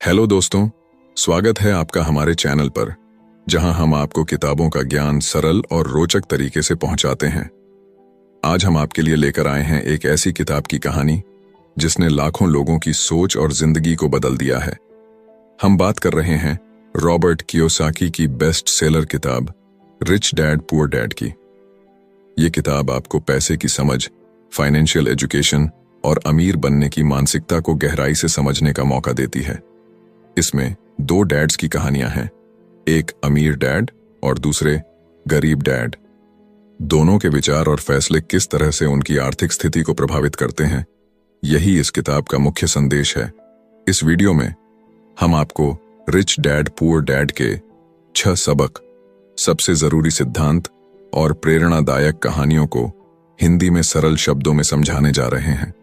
Hello दोस्तों, स्वागत है आपका हमारे चैनल पर, जहां हम आपको किताबों का ज्ञान सरल और रोचक तरीके से पहुंचाते हैं। आज हम आपके लिए लेकर आए हैं एक ऐसी किताब की कहानी जिसने लाखों लोगों की सोच और जिंदगी को बदल दिया है। हम बात कर रहे हैं रॉबर्ट कियोसाकी की बेस्ट सेलर किताब रिच डैड पुअर डैड की। ये किताब आपको पैसे की समझ, फाइनेंशियल एजुकेशन और अमीर बनने की मानसिकता को गहराई से समझने का मौका देती है। इसमें दो डैड्स की कहानियां हैं, एक अमीर डैड और दूसरे गरीब डैड। दोनों के विचार और फैसले किस तरह से उनकी आर्थिक स्थिति को प्रभावित करते हैं, यही इस किताब का मुख्य संदेश है। इस वीडियो में हम आपको रिच डैड पुअर डैड के 6 सबक, सबसे जरूरी सिद्धांत और प्रेरणादायक कहानियों को हिंदी में सरल शब्दों में समझाने जा रहे हैं।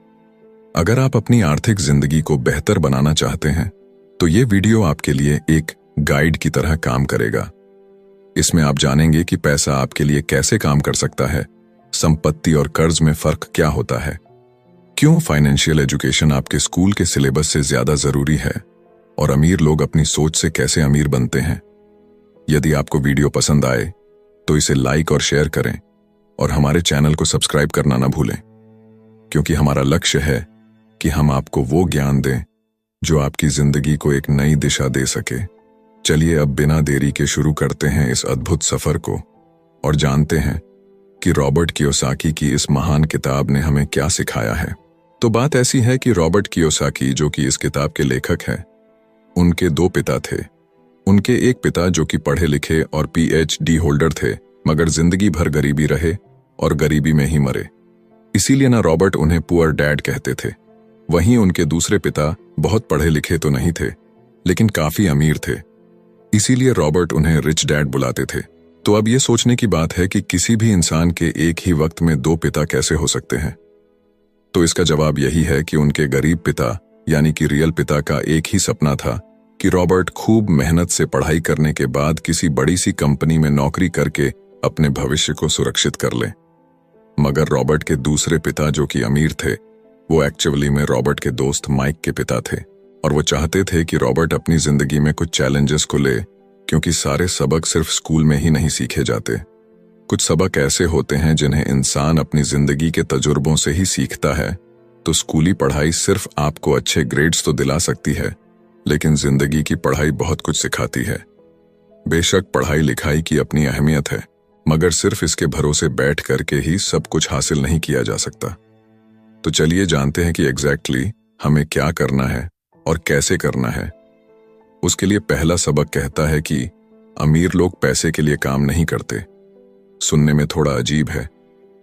अगर आप अपनी आर्थिक जिंदगी को बेहतर बनाना चाहते हैं तो ये वीडियो आपके लिए एक गाइड की तरह काम करेगा। इसमें आप जानेंगे कि पैसा आपके लिए कैसे काम कर सकता है, संपत्ति और कर्ज में फर्क क्या होता है, क्यों फाइनेंशियल एजुकेशन आपके स्कूल के सिलेबस से ज्यादा जरूरी है और अमीर लोग अपनी सोच से कैसे अमीर बनते हैं। यदि आपको वीडियो पसंद आए तो इसे लाइक और शेयर करें और हमारे चैनल को सब्सक्राइब करना ना भूलें, क्योंकि हमारा लक्ष्य है कि हम आपको वो ज्ञान दें जो आपकी जिंदगी को एक नई दिशा दे सके। चलिए अब बिना देरी के शुरू करते हैं इस अद्भुत सफर को और जानते हैं कि रॉबर्ट कियोसाकी की इस महान किताब ने हमें क्या सिखाया है। तो बात ऐसी है कि रॉबर्ट कियोसाकी, जो कि इस किताब के लेखक हैं, उनके 2 पिता थे। उनके एक पिता जो कि पढ़े लिखे और PhD होल्डर थे, मगर जिंदगी भर गरीबी रहे और गरीबी में ही मरे। इसीलिए ना रॉबर्ट उन्हें पुअर डैड कहते थे। वहीं उनके दूसरे पिता बहुत पढ़े लिखे तो नहीं थे, लेकिन काफी अमीर थे, इसीलिए रॉबर्ट उन्हें रिच डैड बुलाते थे। तो अब ये सोचने की बात है कि किसी भी इंसान के एक ही वक्त में 2 पिता कैसे हो सकते हैं। तो इसका जवाब यही है कि उनके गरीब पिता यानी कि रियल पिता का एक ही सपना था कि रॉबर्ट खूब मेहनत से पढ़ाई करने के बाद किसी बड़ी सी कंपनी में नौकरी करके अपने भविष्य को सुरक्षित कर ले। मगर रॉबर्ट के दूसरे पिता जो कि अमीर थे, वो एक्चुअली में रॉबर्ट के दोस्त माइक के पिता थे और वो चाहते थे कि रॉबर्ट अपनी जिंदगी में कुछ चैलेंजेस को ले, क्योंकि सारे सबक सिर्फ स्कूल में ही नहीं सीखे जाते। कुछ सबक ऐसे होते हैं जिन्हें इंसान अपनी जिंदगी के तजुर्बों से ही सीखता है। तो स्कूली पढ़ाई सिर्फ आपको अच्छे ग्रेड्स तो दिला सकती है, लेकिन जिंदगी की पढ़ाई बहुत कुछ सिखाती है। बेशक पढ़ाई लिखाई की अपनी अहमियत है, मगर सिर्फ इसके भरोसे बैठ करके ही सब कुछ हासिल नहीं किया जा सकता। तो चलिए जानते हैं कि एग्जैक्टली हमें क्या करना है और कैसे करना है। उसके लिए पहला सबक कहता है कि अमीर लोग पैसे के लिए काम नहीं करते। सुनने में थोड़ा अजीब है,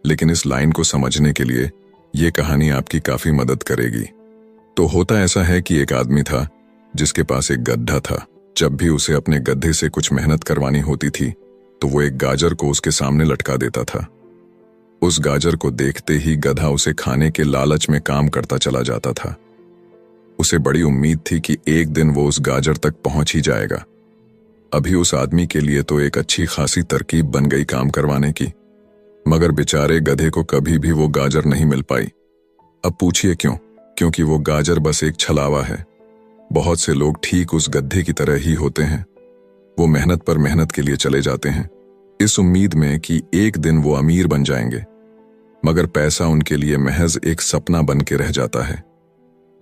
लेकिन इस लाइन को समझने के लिए ये कहानी आपकी काफी मदद करेगी। तो होता ऐसा है कि एक आदमी था जिसके पास एक गड्ढा था। जब भी उसे अपने गड्ढे से कुछ मेहनत करवानी होती थी तो वो एक गाजर को उसके सामने लटका देता था। उस गाजर को देखते ही गधा उसे खाने के लालच में काम करता चला जाता था। उसे बड़ी उम्मीद थी कि एक दिन वो उस गाजर तक पहुंच ही जाएगा। अभी उस आदमी के लिए तो एक अच्छी खासी तरकीब बन गई काम करवाने की, मगर बेचारे गधे को कभी भी वो गाजर नहीं मिल पाई। अब पूछिए क्यों? क्योंकि वो गाजर बस एक छलावा है। बहुत से लोग ठीक उस गधे की तरह ही होते हैं। वो मेहनत पर मेहनत के लिए चले जाते हैं, इस उम्मीद में कि एक दिन वो अमीर बन जाएंगे, मगर पैसा उनके लिए महज एक सपना बन के रह जाता है।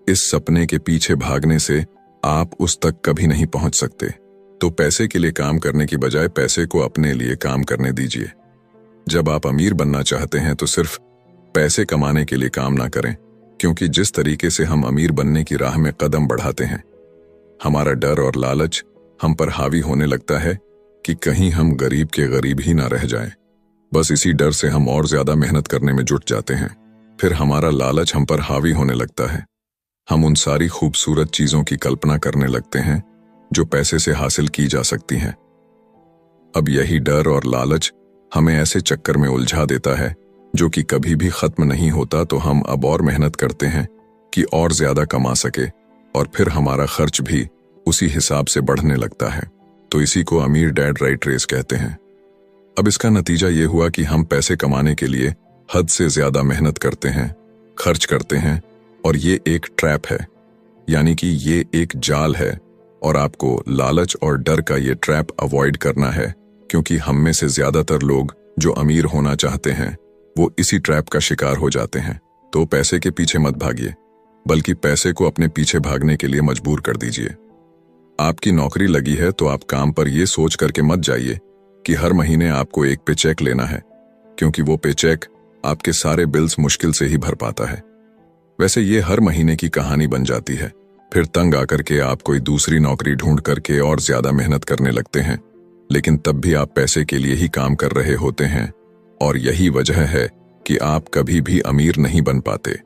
इस सपने के पीछे भागने से आप उस तक कभी नहीं पहुंच सकते। तो पैसे के लिए काम करने की बजाय पैसे को अपने लिए काम करने दीजिए। जब आप अमीर बनना चाहते हैं तो सिर्फ पैसे कमाने के लिए काम ना करें, क्योंकि जिस तरीके से हम अमीर बनने की राह में कदम बढ़ाते हैं, हमारा डर और लालच हम पर हावी होने लगता है कि कहीं हम गरीब के गरीब ही ना रह जाएं। बस इसी डर से हम और ज्यादा मेहनत करने में जुट जाते हैं। फिर हमारा लालच हम पर हावी होने लगता है। हम उन सारी खूबसूरत चीजों की कल्पना करने लगते हैं जो पैसे से हासिल की जा सकती हैं। अब यही डर और लालच हमें ऐसे चक्कर में उलझा देता है जो कि कभी भी खत्म नहीं होता। तो हम अब और मेहनत करते हैं कि और ज्यादा कमा सके, और फिर हमारा खर्च भी उसी हिसाब से बढ़ने लगता है। तो इसी को अमीर डैड राइट रेस कहते हैं। अब इसका नतीजा ये हुआ कि हम पैसे कमाने के लिए हद से ज्यादा मेहनत करते हैं, खर्च करते हैं, और ये एक ट्रैप है, यानी कि ये एक जाल है और आपको लालच और डर का ये ट्रैप अवॉइड करना है, क्योंकि हम में से ज्यादातर लोग जो अमीर होना चाहते हैं वो इसी ट्रैप का शिकार हो जाते हैं। तो पैसे के पीछे मत भागिए, बल्कि पैसे को अपने पीछे भागने के लिए मजबूर कर दीजिए। आपकी नौकरी लगी है तो आप काम पर यह सोच करके मत जाइए कि हर महीने आपको एक पे चेक लेना है, क्योंकि वो पे चेक आपके सारे बिल्स मुश्किल से ही भर पाता है। वैसे ये हर महीने की कहानी बन जाती है। फिर तंग आकर के आप कोई दूसरी नौकरी ढूंढ करके और ज्यादा मेहनत करने लगते हैं, लेकिन तब भी आप पैसे के लिए ही काम कर रहे होते हैं, और यही वजह है कि आप कभी भी अमीर नहीं बन पाते।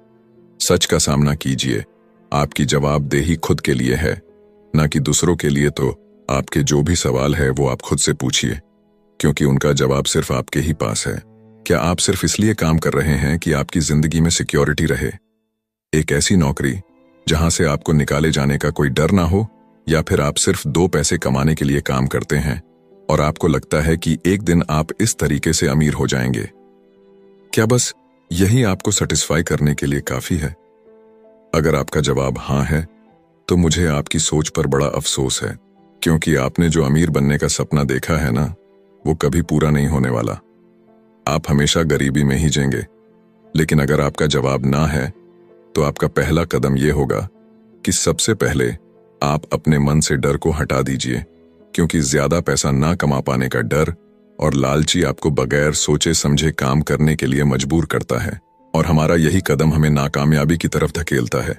सच का सामना कीजिए। आपकी जवाबदेही खुद के लिए है, ना कि दूसरों के लिए। तो आपके जो भी सवाल है वो आप खुद से पूछिए, क्योंकि उनका जवाब सिर्फ आपके ही पास है। क्या आप सिर्फ इसलिए काम कर रहे हैं कि आपकी जिंदगी में सिक्योरिटी रहे, एक ऐसी नौकरी जहां से आपको निकाले जाने का कोई डर ना हो, या फिर आप सिर्फ 2 पैसे कमाने के लिए काम करते हैं और आपको लगता है कि एक दिन आप इस तरीके से अमीर हो जाएंगे? क्या बस यही आपको सेटिस्फाई करने के लिए काफी है? अगर आपका जवाब हाँ है, तो मुझे आपकी सोच पर बड़ा अफसोस है, क्योंकि आपने जो अमीर बनने का सपना देखा है ना, वो कभी पूरा नहीं होने वाला। आप हमेशा गरीबी में ही जिएंगे। लेकिन अगर आपका जवाब ना है, तो आपका पहला कदम यह होगा कि सबसे पहले आप अपने मन से डर को हटा दीजिए, क्योंकि ज्यादा पैसा ना कमा पाने का डर और लालची आपको बगैर सोचे समझे काम करने के लिए मजबूर करता है, और हमारा यही कदम हमें नाकामयाबी की तरफ धकेलता है।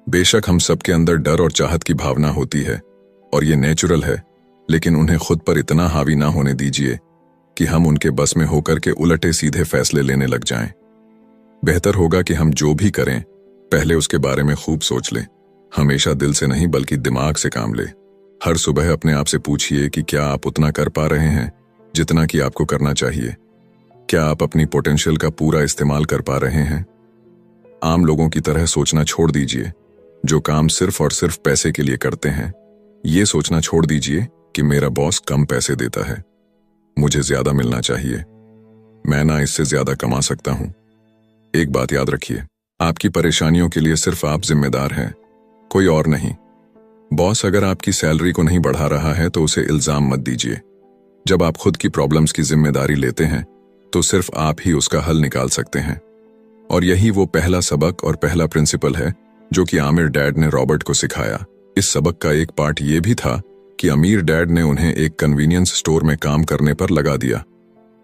बेशक हम सबके अंदर डर और चाहत की भावना होती है, और ये नेचुरल है, लेकिन उन्हें खुद पर इतना हावी ना होने दीजिए कि हम उनके बस में होकर के उलटे सीधे फैसले लेने लग जाएं। बेहतर होगा कि हम जो भी करें पहले उसके बारे में खूब सोच लें। हमेशा दिल से नहीं बल्कि दिमाग से काम ले। हर सुबह अपने आप से पूछिए कि क्या आप उतना कर पा रहे हैं जितना कि आपको करना चाहिए। क्या आप अपनी पोटेंशियल का पूरा इस्तेमाल कर पा रहे हैं? आम लोगों की तरह सोचना छोड़ दीजिए, जो काम सिर्फ और सिर्फ पैसे के लिए करते हैं। ये सोचना छोड़ दीजिए कि मेरा बॉस कम पैसे देता है, मुझे ज्यादा मिलना चाहिए, मैं ना इससे ज्यादा कमा सकता हूं। एक बात याद रखिए, आपकी परेशानियों के लिए सिर्फ आप जिम्मेदार हैं, कोई और नहीं। बॉस अगर आपकी सैलरी को नहीं बढ़ा रहा है तो उसे इल्जाम मत दीजिए। जब आप खुद की प्रॉब्लम्स की जिम्मेदारी लेते हैं तो सिर्फ आप ही उसका हल निकाल सकते हैं। और यही वो पहला सबक और पहला प्रिंसिपल है जो कि आमिर डैड ने रॉबर्ट को सिखाया। इस सबक का एक पार्ट ये भी था कि अमीर डैड ने उन्हें एक कन्वीनियंस स्टोर में काम करने पर लगा दिया।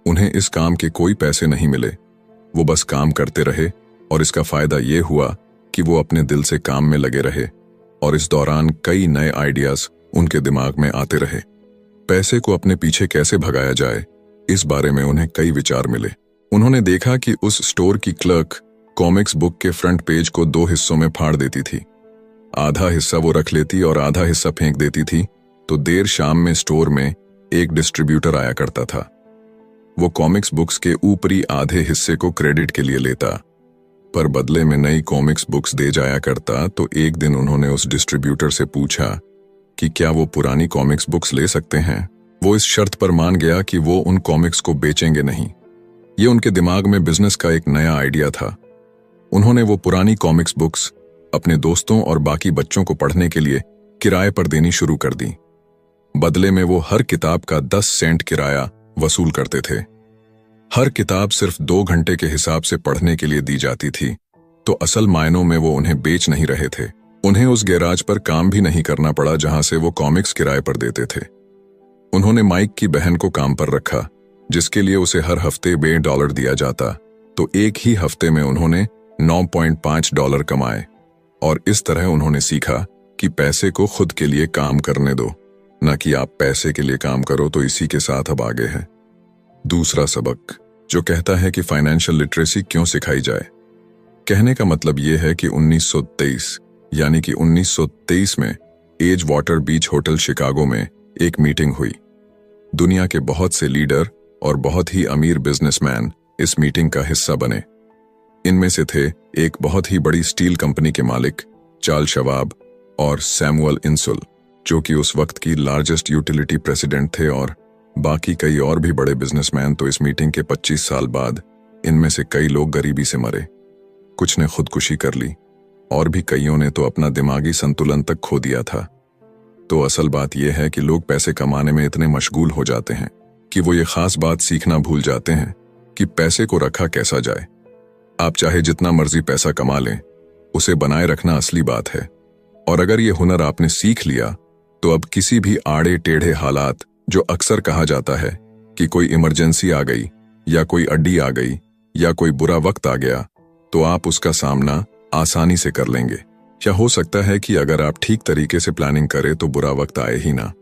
उन्हें इस काम के कोई पैसे नहीं मिले, वो बस काम करते रहे, और इसका फायदा ये हुआ कि वो अपने दिल से काम में लगे रहे, और इस दौरान कई नए आइडियाज उनके दिमाग में आते रहे। पैसे को अपने पीछे कैसे भगाया जाए, इस बारे में उन्हें कई विचार मिले। उन्होंने देखा कि उस स्टोर की क्लर्क कॉमिक्स बुक के फ्रंट पेज को 2 हिस्सों में फाड़ देती थी। आधा हिस्सा वो रख लेती और आधा हिस्सा फेंक देती थी, तो देर शाम में स्टोर में एक डिस्ट्रीब्यूटर आया करता था। वो कॉमिक्स बुक्स के ऊपरी आधे हिस्से को क्रेडिट के लिए लेता, पर बदले में नई कॉमिक्स बुक्स दे जाया करता। तो एक दिन उन्होंने उस डिस्ट्रीब्यूटर से पूछा कि क्या वो पुरानी कॉमिक्स बुक्स ले सकते हैं। वो इस शर्त पर मान गया कि वो उन कॉमिक्स को बेचेंगे नहीं। ये उनके दिमाग में बिजनेस का एक नया आइडिया था। उन्होंने वो पुरानी कॉमिक्स बुक्स अपने दोस्तों और बाकी बच्चों को पढ़ने के लिए किराए पर देनी शुरू कर दी। बदले में वो हर किताब का 10 सेंट किराया वसूल करते थे। हर किताब सिर्फ 2 घंटे के हिसाब से पढ़ने के लिए दी जाती थी, तो असल मायनों में वो उन्हें बेच नहीं रहे थे। उन्हें उस गैराज पर काम भी नहीं करना पड़ा जहां से वो कॉमिक्स किराए पर देते थे। उन्होंने माइक की बहन को काम पर रखा, जिसके लिए उसे हर हफ्ते $2 दिया जाता, तो एक ही हफ्ते में उन्होंने $9.5 कमाए। और इस तरह उन्होंने सीखा कि पैसे को खुद के लिए काम करने दो, न कि आप पैसे के लिए काम करो। तो इसी के साथ अब आगे है दूसरा सबक, जो कहता है कि फाइनेंशियल लिटरेसी क्यों सिखाई जाए। कहने का मतलब यह है कि 1923 यानी कि 1923 में एज वाटर बीच होटल शिकागो में एक मीटिंग हुई। दुनिया के बहुत से लीडर और बहुत ही अमीर बिजनेसमैन इस मीटिंग का हिस्सा बने। इनमें से थे एक बहुत ही बड़ी स्टील कंपनी के मालिक चार्ल्स शवाब और सैमुअल इंसुल, जो कि उस वक्त की लार्जेस्ट यूटिलिटी प्रेसिडेंट थे, और बाकी कई और भी बड़े बिजनेसमैन। तो इस मीटिंग के 25 साल बाद इनमें से कई लोग गरीबी से मरे, कुछ ने खुदकुशी कर ली, और भी कईयों ने तो अपना दिमागी संतुलन तक खो दिया था। तो असल बात यह है कि लोग पैसे कमाने में इतने मशगूल हो जाते हैं कि वो ये खास बात सीखना भूल जाते हैं कि पैसे को रखा कैसा जाए। आप चाहे जितना मर्जी पैसा कमा लें, उसे बनाए रखना असली बात है। और अगर ये हुनर आपने सीख लिया तो अब किसी भी आड़े टेढ़े हालात, जो अक्सर कहा जाता है कि कोई इमरजेंसी आ गई या कोई अड्डी आ गई या कोई बुरा वक्त आ गया, तो आप उसका सामना आसानी से कर लेंगे। या हो सकता है कि अगर आप ठीक तरीके से प्लानिंग करें तो बुरा वक्त आए ही ना।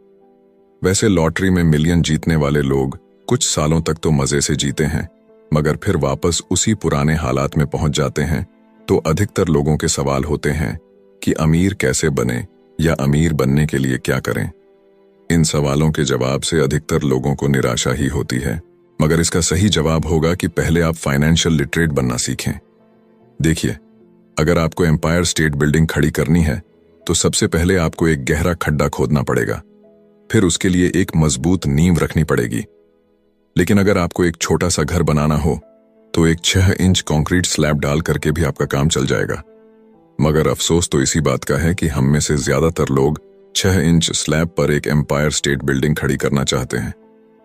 वैसे लॉटरी में मिलियन जीतने वाले लोग कुछ सालों तक तो मजे से जीते हैं, मगर फिर वापस उसी पुराने हालात में पहुंच जाते हैं। तो अधिकतर लोगों के सवाल होते हैं कि अमीर कैसे बने या अमीर बनने के लिए क्या करें। इन सवालों के जवाब से अधिकतर लोगों को निराशा ही होती है, मगर इसका सही जवाब होगा कि पहले आप फाइनेंशियल लिटरेट बनना सीखें। देखिए, अगर आपको एम्पायर स्टेट बिल्डिंग खड़ी करनी है तो सबसे पहले आपको एक गहरा खड्डा खोदना पड़ेगा, फिर उसके लिए एक मजबूत नींव रखनी पड़ेगी। लेकिन अगर आपको एक छोटा सा घर बनाना हो तो एक 6 इंच कंक्रीट स्लैब डाल करके भी आपका काम चल जाएगा। मगर अफसोस तो इसी बात का है कि हम में से ज्यादातर लोग 6 इंच स्लैब पर एक एम्पायर स्टेट बिल्डिंग खड़ी करना चाहते हैं,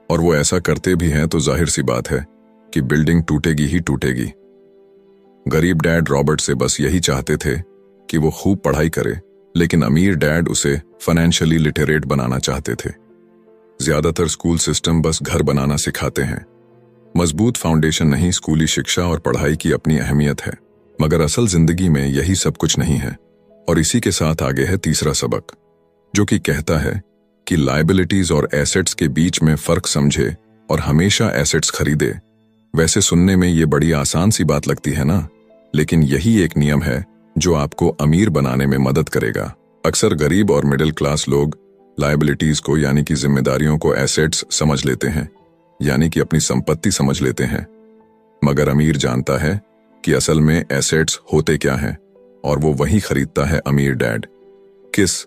और वो ऐसा करते भी हैं तो जाहिर सी बात है कि बिल्डिंग टूटेगी ही टूटेगी। गरीब डैड रॉबर्ट से बस यही चाहते थे कि वो खूब पढ़ाई करे, लेकिन अमीर डैड उसे फाइनेंशियली लिटरेट बनाना चाहते थे। ज्यादातर स्कूल सिस्टम बस घर बनाना सिखाते हैं, मजबूत फाउंडेशन नहीं। स्कूली शिक्षा और पढ़ाई की अपनी अहमियत है, मगर असल जिंदगी में यही सब कुछ नहीं है। और इसी के साथ आगे है तीसरा सबक, जो कि कहता है कि लायबिलिटीज और एसेट्स के बीच में फर्क समझे और हमेशा एसेट्स खरीदे। वैसे सुनने में ये बड़ी आसान सी बात लगती है ना, लेकिन यही एक नियम है जो आपको अमीर बनाने में मदद करेगा। अक्सर गरीब और मिडिल क्लास लोग लायबिलिटीज को यानी कि जिम्मेदारियों को एसेट्स समझ लेते हैं, यानी कि अपनी संपत्ति समझ लेते हैं। मगर अमीर जानता है कि असल में एसेट्स होते क्या हैं, और वो वही खरीदता है अमीर डैड। किस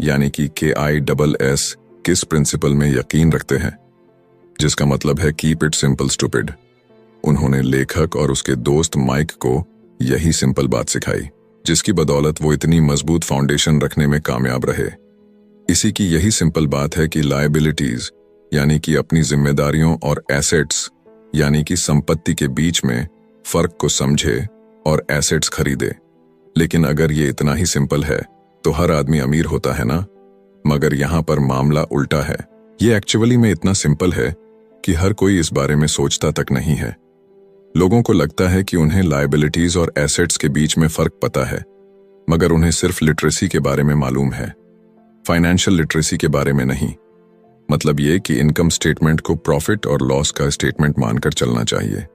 यानी कि KISS किस प्रिंसिपल में यकीन रखते हैं, जिसका मतलब है कीप इट सिंपल स्टूपिड। उन्होंने लेखक और उसके दोस्त माइक को यही सिंपल बात सिखाई, जिसकी बदौलत वो इतनी मजबूत फाउंडेशन रखने में कामयाब रहे। इसी की यही सिंपल बात है कि लायबिलिटीज यानी कि अपनी जिम्मेदारियों और एसेट्स यानी कि संपत्ति के बीच में फर्क को समझे और एसेट्स खरीदे। लेकिन अगर ये इतना ही सिंपल है तो हर आदमी अमीर होता है ना। मगर यहां पर मामला उल्टा है। ये एक्चुअली में इतना सिंपल है कि हर कोई इस बारे में सोचता तक नहीं है। लोगों को लगता है कि उन्हें लायबिलिटीज और एसेट्स के बीच में फर्क पता है, मगर उन्हें सिर्फ लिटरेसी के बारे में मालूम है, फाइनेंशियल लिटरेसी के बारे में नहीं। मतलब ये कि इनकम स्टेटमेंट को प्रॉफिट और लॉस का स्टेटमेंट मानकर चलना चाहिए।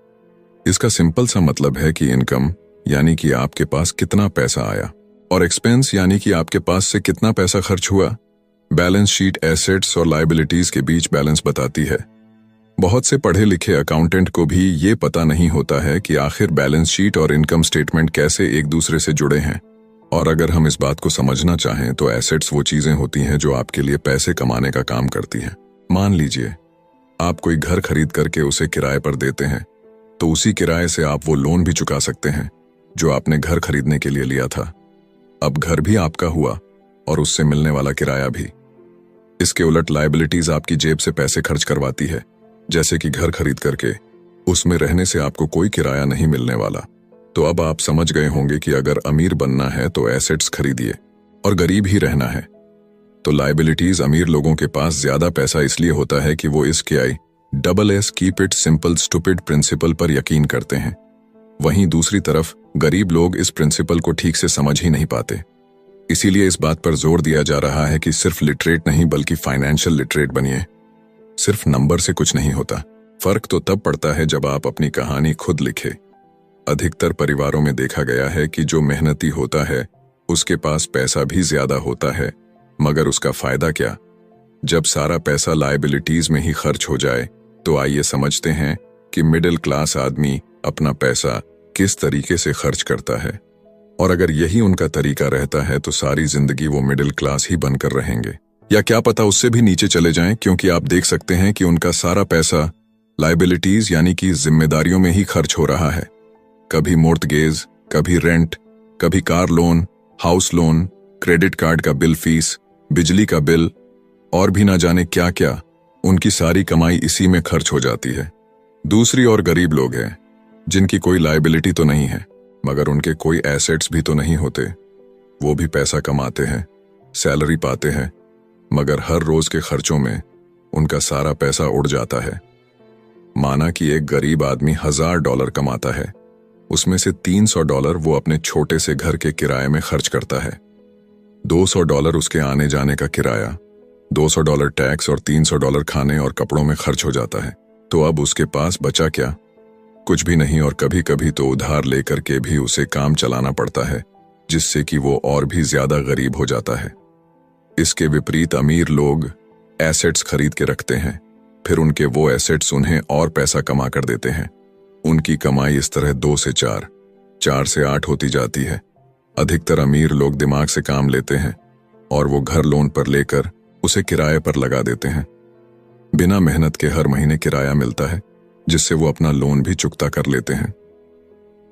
इसका सिंपल सा मतलब है कि इनकम यानी कि आपके पास कितना पैसा आया, और एक्सपेंस यानी कि आपके पास से कितना पैसा खर्च हुआ। बैलेंस शीट एसेट्स और लायबिलिटीज के बीच बैलेंस बताती है। बहुत से पढ़े लिखे अकाउंटेंट को भी ये पता नहीं होता है कि आखिर बैलेंस शीट और इनकम स्टेटमेंट कैसे एक दूसरे से जुड़े हैं। और अगर हम इस बात को समझना चाहें तो एसेट्स वो चीजें होती हैं जो आपके लिए पैसे कमाने का काम करती हैं। मान लीजिए आप कोई घर खरीद करके उसे किराए पर देते हैं, तो उसी किराए से आप वो लोन भी चुका सकते हैं जो आपने घर खरीदने के लिए लिया था। अब घर भी आपका हुआ और उससे मिलने वाला किराया भी। इसके उलट लायबिलिटीज आपकी जेब से पैसे खर्च करवाती है, जैसे कि घर खरीद करके उसमें रहने से आपको कोई किराया नहीं मिलने वाला। तो अब आप समझ गए होंगे कि अगर अमीर बनना है तो एसेट्स खरीदिए, और गरीब ही रहना है तो लायबिलिटीज। अमीर लोगों के पास ज्यादा पैसा इसलिए होता है कि वो इस KISS keep it simple stupid principle पर यकीन करते हैं। वहीं दूसरी तरफ गरीब लोग इस प्रिंसिपल को ठीक से समझ ही नहीं पाते। इसीलिए इस बात पर जोर दिया जा रहा है कि सिर्फ लिटरेट नहीं बल्कि फाइनेंशियल लिटरेट बनिए। सिर्फ नंबर से कुछ नहीं होता। फर्क तो तब पड़ता है जब आप अपनी कहानी खुद लिखे। अधिकतर परिवारों में देखा गया है कि जो मेहनती होता है उसके पास पैसा भी ज्यादा होता है, मगर उसका फायदा क्या? जब सारा पैसा लायबिलिटीज में ही खर्च हो जाए तो आइए समझते हैं कि मिडिल क्लास आदमी अपना पैसा किस तरीके से खर्च करता है। और अगर यही उनका तरीका रहता है तो सारी जिंदगी वो मिडिल क्लास ही बनकर रहेंगे, या क्या पता उससे भी नीचे चले जाएं, क्योंकि आप देख सकते हैं कि उनका सारा पैसा लायबिलिटीज यानी कि जिम्मेदारियों में ही खर्च हो रहा है। कभी मोर्टगेज, कभी रेंट, कभी car loan, house loan, credit card का बिल फीस, बिजली का बिल और भी ना जाने क्या क्या, उनकी सारी कमाई इसी में खर्च हो जाती है। दूसरी ओर गरीब लोग हैं जिनकी कोई लायबिलिटी तो नहीं है, मगर उनके कोई एसेट्स भी तो नहीं होते। वो भी पैसा कमाते हैं, सैलरी पाते हैं, मगर हर रोज के खर्चों में उनका सारा पैसा उड़ जाता है। माना कि एक गरीब आदमी $1000 कमाता है, उसमें से $300 वो अपने छोटे से घर के किराए में खर्च करता है। $200 उसके आने जाने का किराया, $200 टैक्स और $300 खाने और कपड़ों में खर्च हो जाता है। तो अब उसके पास बचा क्या? कुछ भी नहीं, और कभी कभी तो उधार लेकर के भी उसे काम चलाना पड़ता है, जिससे कि वो और भी ज्यादा गरीब हो जाता है। इसके विपरीत अमीर लोग एसेट्स खरीद के रखते हैं, फिर उनके वो एसेट्स उन्हें और पैसा कमा कर देते हैं। उनकी कमाई इस तरह 2 से 4, 4 से 8 होती जाती है। अधिकतर अमीर लोग दिमाग से काम लेते हैं और वो घर लोन पर लेकर उसे किराए पर लगा देते हैं। बिना मेहनत के हर महीने किराया मिलता है, जिससे वो अपना लोन भी चुकता कर लेते हैं।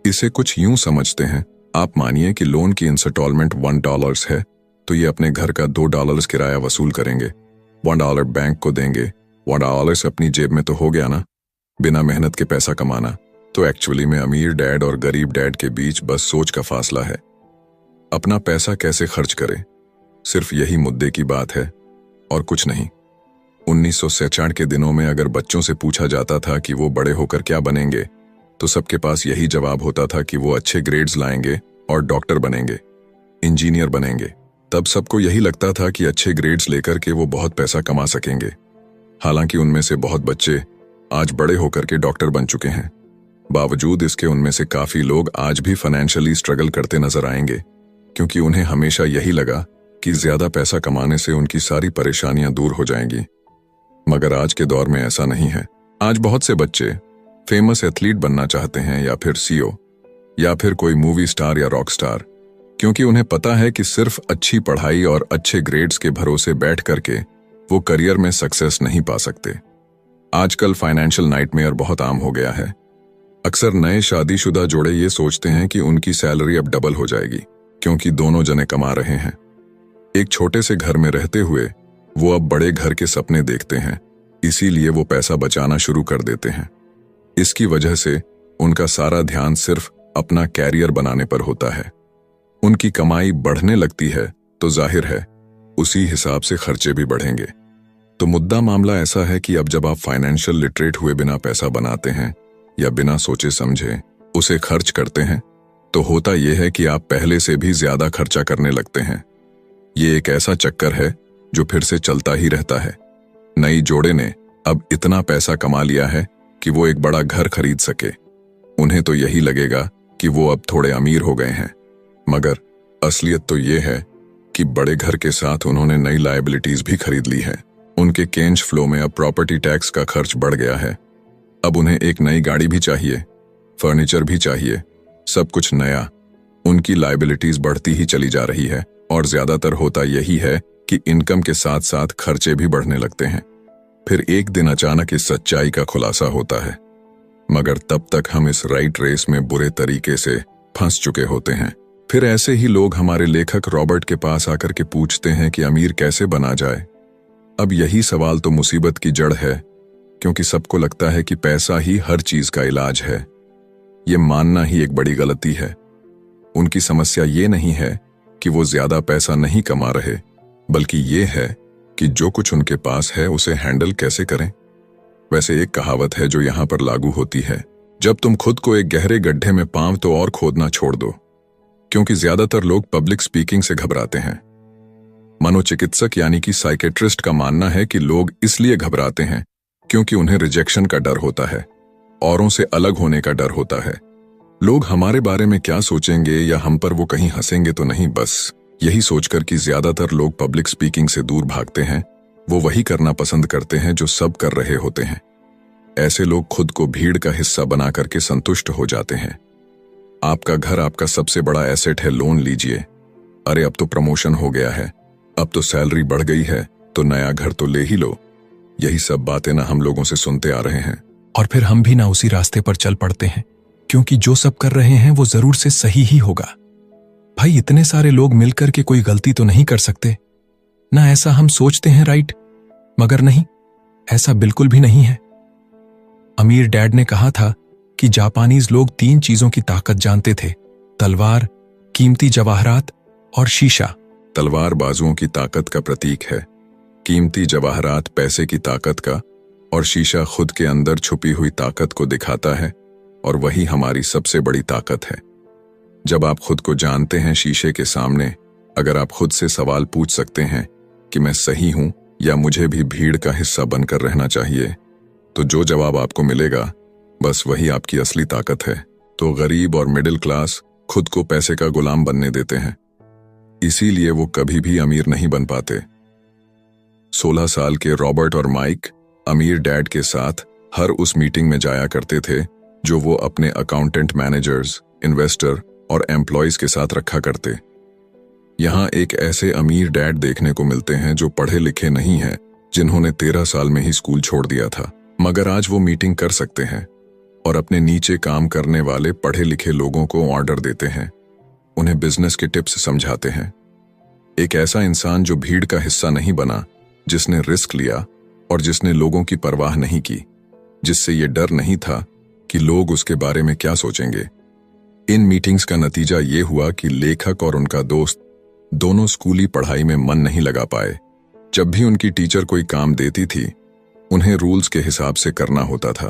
इसे कुछ यूं समझते हैं, आप मानिए कि लोन की इंस्टॉलमेंट $1 है, तो ये अपने घर का $2 किराया वसूल करेंगे, $1 बैंक को देंगे, $1 अपनी जेब में तो हो गया ना, बिना मेहनत के पैसा कमाना। तो एक्चुअली में अमीर डैड और गरीब डैड के बीच बस सोच का फासला है। अपना पैसा कैसे खर्च करें, सिर्फ यही मुद्दे की बात है और कुछ नहीं। 1966 के दिनों में अगर बच्चों से पूछा जाता था कि वो बड़े होकर क्या बनेंगे, तो सबके पास यही जवाब होता था कि वो अच्छे ग्रेड्स लाएंगे और डॉक्टर बनेंगे, इंजीनियर बनेंगे। तब सबको यही लगता था कि अच्छे ग्रेड्स लेकर के वो बहुत पैसा कमा सकेंगे। हालांकि उनमें से बहुत बच्चे आज बड़े होकर के डॉक्टर बन चुके हैं। बावजूद इसके उनमें से काफी लोग आज भी फाइनेंशियली स्ट्रगल करते नजर आएंगे, क्योंकि उन्हें हमेशा यही लगा कि ज्यादा पैसा कमाने से उनकी सारी परेशानियां दूर हो जाएंगी। मगर आज के दौर में ऐसा नहीं है। आज बहुत से बच्चे फेमस एथलीट बनना चाहते हैं, या फिर सीईओ, या फिर कोई मूवी स्टार या रॉक स्टार, क्योंकि उन्हें पता है कि सिर्फ अच्छी पढ़ाई और अच्छे ग्रेड्स के भरोसे बैठ करके वो करियर में सक्सेस नहीं पा सकते। आजकल फाइनेंशियल नाइटमेयर बहुत आम हो गया है। अक्सर नए शादीशुदा जोड़े ये सोचते हैं कि उनकी सैलरी अब डबल हो जाएगी, क्योंकि दोनों जने कमा रहे हैं। एक छोटे से घर में रहते हुए वो अब बड़े घर के सपने देखते हैं, इसीलिए वो पैसा बचाना शुरू कर देते हैं। इसकी वजह से उनका सारा ध्यान सिर्फ अपना कैरियर बनाने पर होता है। उनकी कमाई बढ़ने लगती है तो जाहिर है उसी हिसाब से खर्चे भी बढ़ेंगे। तो मुद्दा मामला ऐसा है कि अब जब आप फाइनेंशियल लिटरेट हुए बिना पैसा बनाते हैं या बिना सोचे समझे उसे खर्च करते हैं, तो होता यह है कि आप पहले से भी ज्यादा खर्चा करने लगते हैं। ये एक ऐसा चक्कर है जो फिर से चलता ही रहता है। नई जोड़े ने अब इतना पैसा कमा लिया है कि वो एक बड़ा घर खरीद सके। उन्हें तो यही लगेगा कि वो अब थोड़े अमीर हो गए हैं, मगर असलियत तो ये है कि बड़े घर के साथ उन्होंने नई लायबिलिटीज भी खरीद ली है। उनके कैश फ्लो में अब प्रॉपर्टी टैक्स का खर्च बढ़ गया है। अब उन्हें एक नई गाड़ी भी चाहिए, फर्नीचर भी चाहिए, सब कुछ नया। उनकी लायबिलिटीज बढ़ती ही चली जा रही है, और ज्यादातर होता यही है कि इनकम के साथ साथ खर्चे भी बढ़ने लगते हैं। फिर एक दिन अचानक इस सच्चाई का खुलासा होता है, मगर तब तक हम इस राइट रेस में बुरे तरीके से फंस चुके होते हैं। फिर ऐसे ही लोग हमारे लेखक रॉबर्ट के पास आकर के पूछते हैं कि अमीर कैसे बना जाए। अब यही सवाल तो मुसीबत की जड़ है, क्योंकि सबको लगता है कि पैसा ही हर चीज का इलाज है। ये मानना ही एक बड़ी गलती है। उनकी समस्या ये नहीं है कि वो ज्यादा पैसा नहीं कमा रहे, बल्कि ये है कि जो कुछ उनके पास है उसे हैंडल कैसे करें। वैसे एक कहावत है जो यहां पर लागू होती है, जब तुम खुद को एक गहरे गड्ढे में पांव तो और खोदना छोड़ दो। क्योंकि ज्यादातर लोग पब्लिक स्पीकिंग से घबराते हैं। मनोचिकित्सक यानी कि साइकेट्रिस्ट का मानना है कि लोग इसलिए घबराते हैं क्योंकि उन्हें रिजेक्शन का डर होता है, औरों से अलग होने का डर होता है। लोग हमारे बारे में क्या सोचेंगे या हम पर वो कहीं हंसेंगे तो नहीं, बस यही सोचकर कि ज्यादातर लोग पब्लिक स्पीकिंग से दूर भागते हैं। वो वही करना पसंद करते हैं जो सब कर रहे होते हैं। ऐसे लोग खुद को भीड़ का हिस्सा बना करके संतुष्ट हो जाते हैं। आपका घर आपका सबसे बड़ा एसेट है, लोन लीजिए। अरे अब तो प्रमोशन हो गया है, अब तो सैलरी बढ़ गई है, तो नया घर तो ले ही लो। यही सब बातें ना हम लोगों से सुनते आ रहे हैं, और फिर हम भी ना उसी रास्ते पर चल पड़ते हैं, क्योंकि जो सब कर रहे हैं वो जरूर से सही ही होगा। भाई इतने सारे लोग मिलकर के कोई गलती तो नहीं कर सकते। ना ऐसा हम सोचते हैं, राइट? मगर नहीं, ऐसा बिल्कुल भी नहीं है। अमीर डैड ने कहा था कि जापानीज लोग 3 चीजों की ताकत जानते थे: तलवार, कीमती जवाहरात और शीशा। तलवार बाजुओं की ताकत का प्रतीक है, कीमती जवाहरात पैसे की ताकत का, और शीशा खुद के अंदर छुपी हुई ताकत को दिखाता है, और वही हमारी सबसे बड़ी ताकत है। जब आप खुद को जानते हैं शीशे के सामने, अगर आप खुद से सवाल पूछ सकते हैं कि मैं सही हूं या मुझे भी भीड़ का हिस्सा बनकर रहना चाहिए, तो जो जवाब आपको मिलेगा बस वही आपकी असली ताकत है। तो गरीब और मिडिल क्लास खुद को पैसे का गुलाम बनने देते हैं, इसीलिए वो कभी भी अमीर नहीं बन पाते। 16 साल के रॉबर्ट और माइक अमीर डैड के साथ हर उस मीटिंग में जाया करते थे जो वो अपने अकाउंटेंट, मैनेजर्स, इन्वेस्टर और एम्प्लॉयज के साथ रखा करते। यहां एक ऐसे अमीर डैड देखने को मिलते हैं जो पढ़े लिखे नहीं हैं, जिन्होंने 13 साल में ही स्कूल छोड़ दिया था, मगर आज वो मीटिंग कर सकते हैं और अपने नीचे काम करने वाले पढ़े लिखे लोगों को ऑर्डर देते हैं, उन्हें बिजनेस के टिप्स समझाते हैं। एक ऐसा इंसान जो भीड़ का हिस्सा नहीं बना, जिसने रिस्क लिया और जिसने लोगों की परवाह नहीं की, जिससे ये डर नहीं था कि लोग उसके बारे में क्या सोचेंगे। इन मीटिंग्स का नतीजा ये हुआ कि लेखक और उनका दोस्त दोनों स्कूली पढ़ाई में मन नहीं लगा पाए। जब भी उनकी टीचर कोई काम देती थी, उन्हें रूल्स के हिसाब से करना होता था,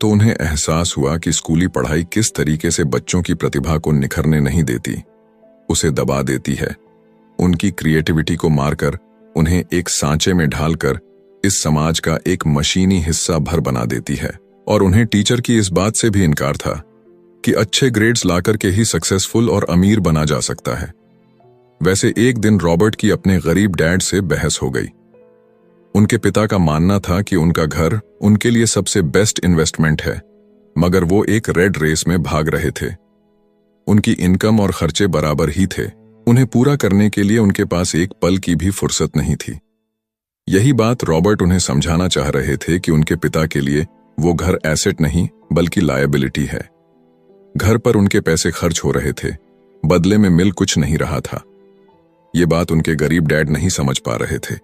तो उन्हें एहसास हुआ कि स्कूली पढ़ाई किस तरीके से बच्चों की प्रतिभा को निखरने नहीं देती, उसे दबा देती है। उनकी क्रिएटिविटी को मारकर उन्हें एक सांचे में ढालकर इस समाज का एक मशीनी हिस्सा भर बना देती है। और उन्हें टीचर की इस बात से भी इनकार था कि अच्छे ग्रेड्स लाकर के ही सक्सेसफुल और अमीर बना जा सकता है। वैसे एक दिन रॉबर्ट की अपने गरीब डैड से बहस हो गई। उनके पिता का मानना था कि उनका घर उनके लिए सबसे बेस्ट इन्वेस्टमेंट है, मगर वो एक रेड रेस में भाग रहे थे। उनकी इनकम और खर्चे बराबर ही थे, उन्हें पूरा करने के लिए उनके पास एक पल की भी फुर्सत नहीं थी। यही बात रॉबर्ट उन्हें समझाना चाह रहे थे कि उनके पिता के लिए वो घर एसेट नहीं बल्कि लायबिलिटी है। घर पर उनके पैसे खर्च हो रहे थे, बदले में मिल कुछ नहीं रहा था। ये बात उनके गरीब डैड नहीं समझ पा रहे थे।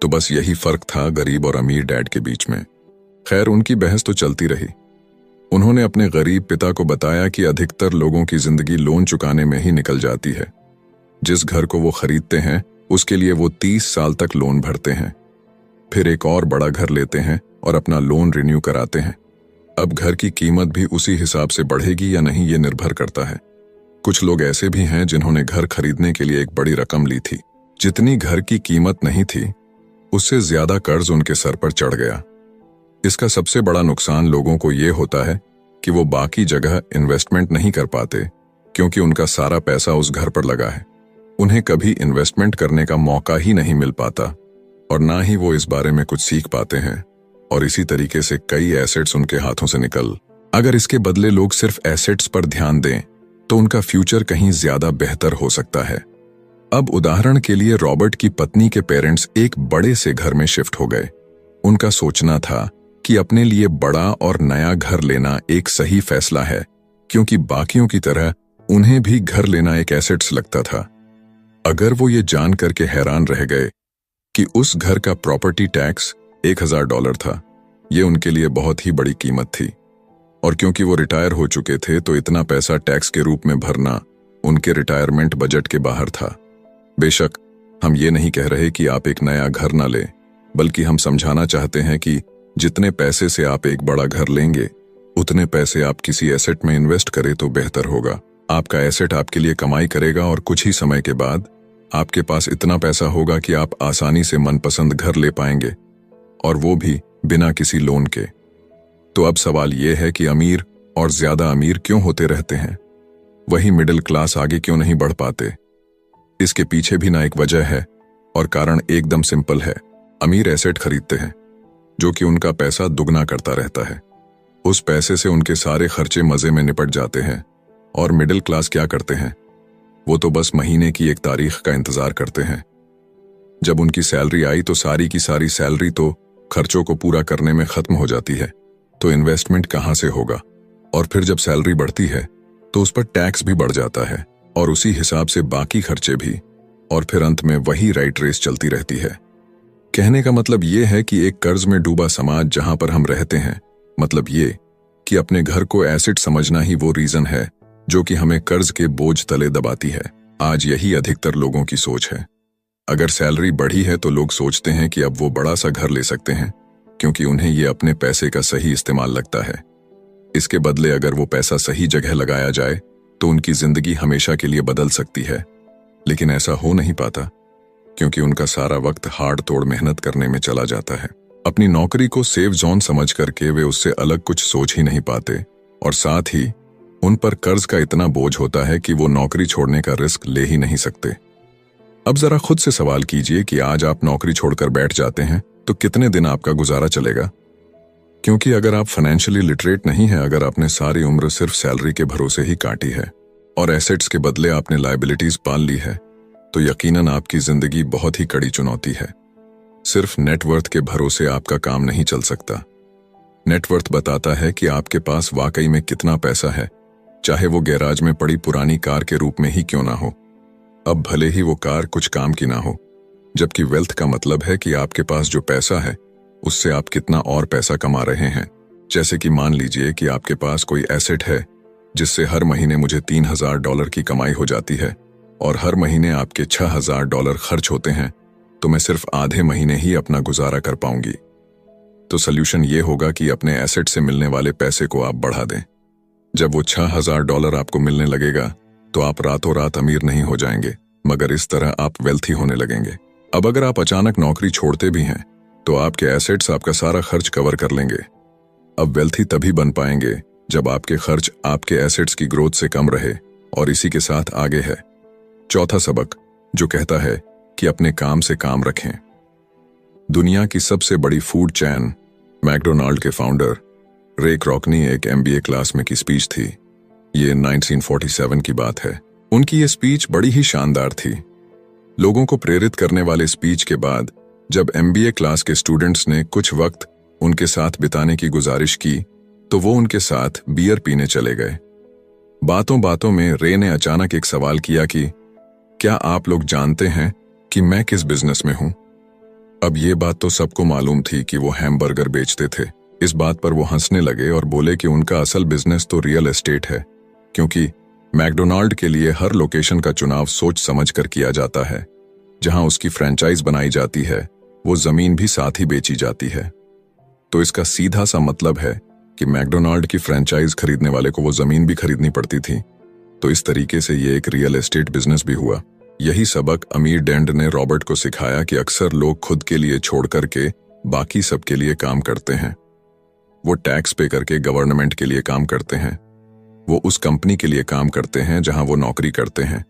तो बस यही फर्क था गरीब और अमीर डैड के बीच में। खैर, उनकी बहस तो चलती रही। उन्होंने अपने गरीब पिता को बताया कि अधिकतर लोगों की जिंदगी लोन चुकाने में ही निकल जाती है। जिस घर को वो खरीदते हैं उसके लिए वो 30 साल तक लोन भरते हैं, फिर एक और बड़ा घर लेते हैं और अपना लोन रिन्यू कराते हैं। अब घर की कीमत भी उसी हिसाब से बढ़ेगी या नहीं, ये निर्भर करता है। कुछ लोग ऐसे भी हैं जिन्होंने घर खरीदने के लिए एक बड़ी रकम ली थी। जितनी घर की कीमत नहीं थी, उससे ज्यादा कर्ज उनके सर पर चढ़ गया। इसका सबसे बड़ा नुकसान लोगों को ये होता है कि वो बाकी जगह इन्वेस्टमेंट नहीं कर पाते, क्योंकि उनका सारा पैसा उस घर पर लगा है। उन्हें कभी इन्वेस्टमेंट करने का मौका ही नहीं मिल पाता और ना ही वो इस बारे में कुछ सीख पाते हैं, और इसी तरीके से कई एसेट्स उनके हाथों से निकल। अगर इसके बदले लोग सिर्फ एसेट्स पर ध्यान दें तो उनका फ्यूचर कहीं ज्यादा बेहतर हो सकता है। अब उदाहरण के लिए रॉबर्ट की पत्नी के पेरेंट्स एक बड़े से घर में शिफ्ट हो गए। उनका सोचना था कि अपने लिए बड़ा और नया घर लेना एक सही फैसला है, क्योंकि बाकियों की तरह उन्हें भी घर लेना एक एसेट्स लगता था। अगर वो ये जान करके हैरान रह गए कि उस घर का प्रॉपर्टी टैक्स $1000 था, ये उनके लिए बहुत ही बड़ी कीमत थी। और क्योंकि वो रिटायर हो चुके थे तो इतना पैसा टैक्स के रूप में भरना उनके रिटायरमेंट बजट के बाहर था। बेशक हम ये नहीं कह रहे कि आप एक नया घर ना लें, बल्कि हम समझाना चाहते हैं कि जितने पैसे से आप एक बड़ा घर लेंगे, उतने पैसे आप किसी एसेट में इन्वेस्ट करें तो बेहतर होगा। आपका एसेट आपके लिए कमाई करेगा और कुछ ही समय के बाद आपके पास इतना पैसा होगा कि आप आसानी से मनपसंद घर ले पाएंगे, और वो भी बिना किसी लोन के। तो अब सवाल यह है कि अमीर और ज्यादा अमीर क्यों होते रहते हैं, वही मिडिल क्लास आगे क्यों नहीं बढ़ पाते? इसके पीछे भी ना एक वजह है, और कारण एकदम सिंपल है। अमीर एसेट खरीदते हैं जो कि उनका पैसा दुगना करता रहता है। उस पैसे से उनके सारे खर्चे मजे में निपट जाते हैं। और मिडिल क्लास क्या करते हैं? वो तो बस महीने की एक तारीख का इंतजार करते हैं। जब उनकी सैलरी आई तो सारी की सारी सैलरी तो खर्चों को पूरा करने में खत्म हो जाती है, तो इन्वेस्टमेंट कहां से होगा? और फिर जब सैलरी बढ़ती है तो उस पर टैक्स भी बढ़ जाता है, और उसी हिसाब से बाकी खर्चे भी। और फिर अंत में वही राइट रेस चलती रहती है। कहने का मतलब ये है कि एक कर्ज में डूबा समाज जहां पर हम रहते हैं, मतलब ये कि अपने घर को एसेट समझना ही वो रीजन है जो कि हमें कर्ज के बोझ तले दबाती है। आज यही अधिकतर लोगों की सोच है। अगर सैलरी बढ़ी है तो लोग सोचते हैं कि अब वो बड़ा सा घर ले सकते हैं, क्योंकि उन्हें ये अपने पैसे का सही इस्तेमाल लगता है। इसके बदले अगर वो पैसा सही जगह लगाया जाए तो उनकी जिंदगी हमेशा के लिए बदल सकती है। लेकिन ऐसा हो नहीं पाता, क्योंकि उनका सारा वक्त हाड़ तोड़ मेहनत करने में चला जाता है। अपनी नौकरी को सेफ जोन समझ करके वे उससे अलग कुछ सोच ही नहीं पाते, और साथ ही उन पर कर्ज का इतना बोझ होता है कि वो नौकरी छोड़ने का रिस्क ले ही नहीं सकते। अब जरा खुद से सवाल कीजिए कि आज आप नौकरी छोड़कर बैठ जाते हैं तो कितने दिन आपका गुजारा चलेगा? क्योंकि अगर आप फाइनेंशियली लिटरेट नहीं हैं, अगर आपने सारी उम्र सिर्फ सैलरी के भरोसे ही काटी है और एसेट्स के बदले आपने लायबिलिटीज पाल ली है, तो यकीनन आपकी जिंदगी बहुत ही कड़ी चुनौती है। सिर्फ नेटवर्थ के भरोसे आपका काम नहीं चल सकता। नेटवर्थ बताता है कि आपके पास वाकई में कितना पैसा है, चाहे वो गैराज में पड़ी पुरानी कार के रूप में ही क्यों ना हो। अब भले ही वो कार कुछ काम की ना हो, जबकि वेल्थ का मतलब है कि आपके पास जो पैसा है उससे आप कितना और पैसा कमा रहे हैं। जैसे कि मान लीजिए कि आपके पास कोई एसेट है जिससे हर महीने मुझे $3000 की कमाई हो जाती है और हर महीने आपके $6000 खर्च होते हैं, तो मैं सिर्फ आधे महीने ही अपना गुजारा कर पाऊंगी। तो सल्यूशन ये होगा कि अपने एसेट से मिलने वाले पैसे को आप बढ़ा दें। जब वो $6000 आपको मिलने लगेगा तो आप रातों रात अमीर नहीं हो जाएंगे, मगर इस तरह आप वेल्थी होने लगेंगे। अब अगर आप अचानक नौकरी छोड़ते भी हैं तो आपके एसेट्स आपका सारा खर्च कवर कर लेंगे। अब वेल्थी तभी बन पाएंगे जब आपके खर्च आपके एसेट्स की ग्रोथ से कम रहे, और इसी के साथ आगे है चौथा सबक, जो कहता है कि अपने काम से काम रखें। दुनिया की सबसे बड़ी फूड चैन मैकडोनाल्ड के फाउंडर रे क्रॉकनी एक MBA क्लास में की स्पीच थी। ये 1947 की बात है। उनकी ये स्पीच बड़ी ही शानदार थी। लोगों को प्रेरित करने वाले स्पीच के बाद जब MBA क्लास के स्टूडेंट्स ने कुछ वक्त उनके साथ बिताने की गुजारिश की तो वो उनके साथ बियर पीने चले गए। बातों बातों में रे ने अचानक एक सवाल किया कि क्या आप लोग जानते हैं कि मैं किस बिजनेस में हूं? अब ये बात तो सबको मालूम थी कि वो हैमबर्गर बेचते थे। इस बात पर वो हंसने लगे और बोले कि उनका असल बिजनेस तो रियल एस्टेट है, क्योंकि मैकडोनाल्ड के लिए हर लोकेशन का चुनाव सोच समझ कर किया जाता है। जहां उसकी फ्रेंचाइज बनाई जाती है वो जमीन भी साथ ही बेची जाती है। तो इसका सीधा सा मतलब है कि मैकडोनाल्ड की फ्रेंचाइज खरीदने वाले को वो जमीन भी खरीदनी पड़ती थी। तो इस तरीके से ये एक रियल एस्टेट बिजनेस भी हुआ। यही सबक अमीर डेंड ने रॉबर्ट को सिखाया कि अक्सर लोग खुद के लिए छोड़ करके बाकी सबके लिए काम करते हैं। वो टैक्स पे करके गवर्नमेंट के लिए काम करते हैं, वो उस कंपनी के लिए काम करते हैं जहां वो नौकरी करते हैं,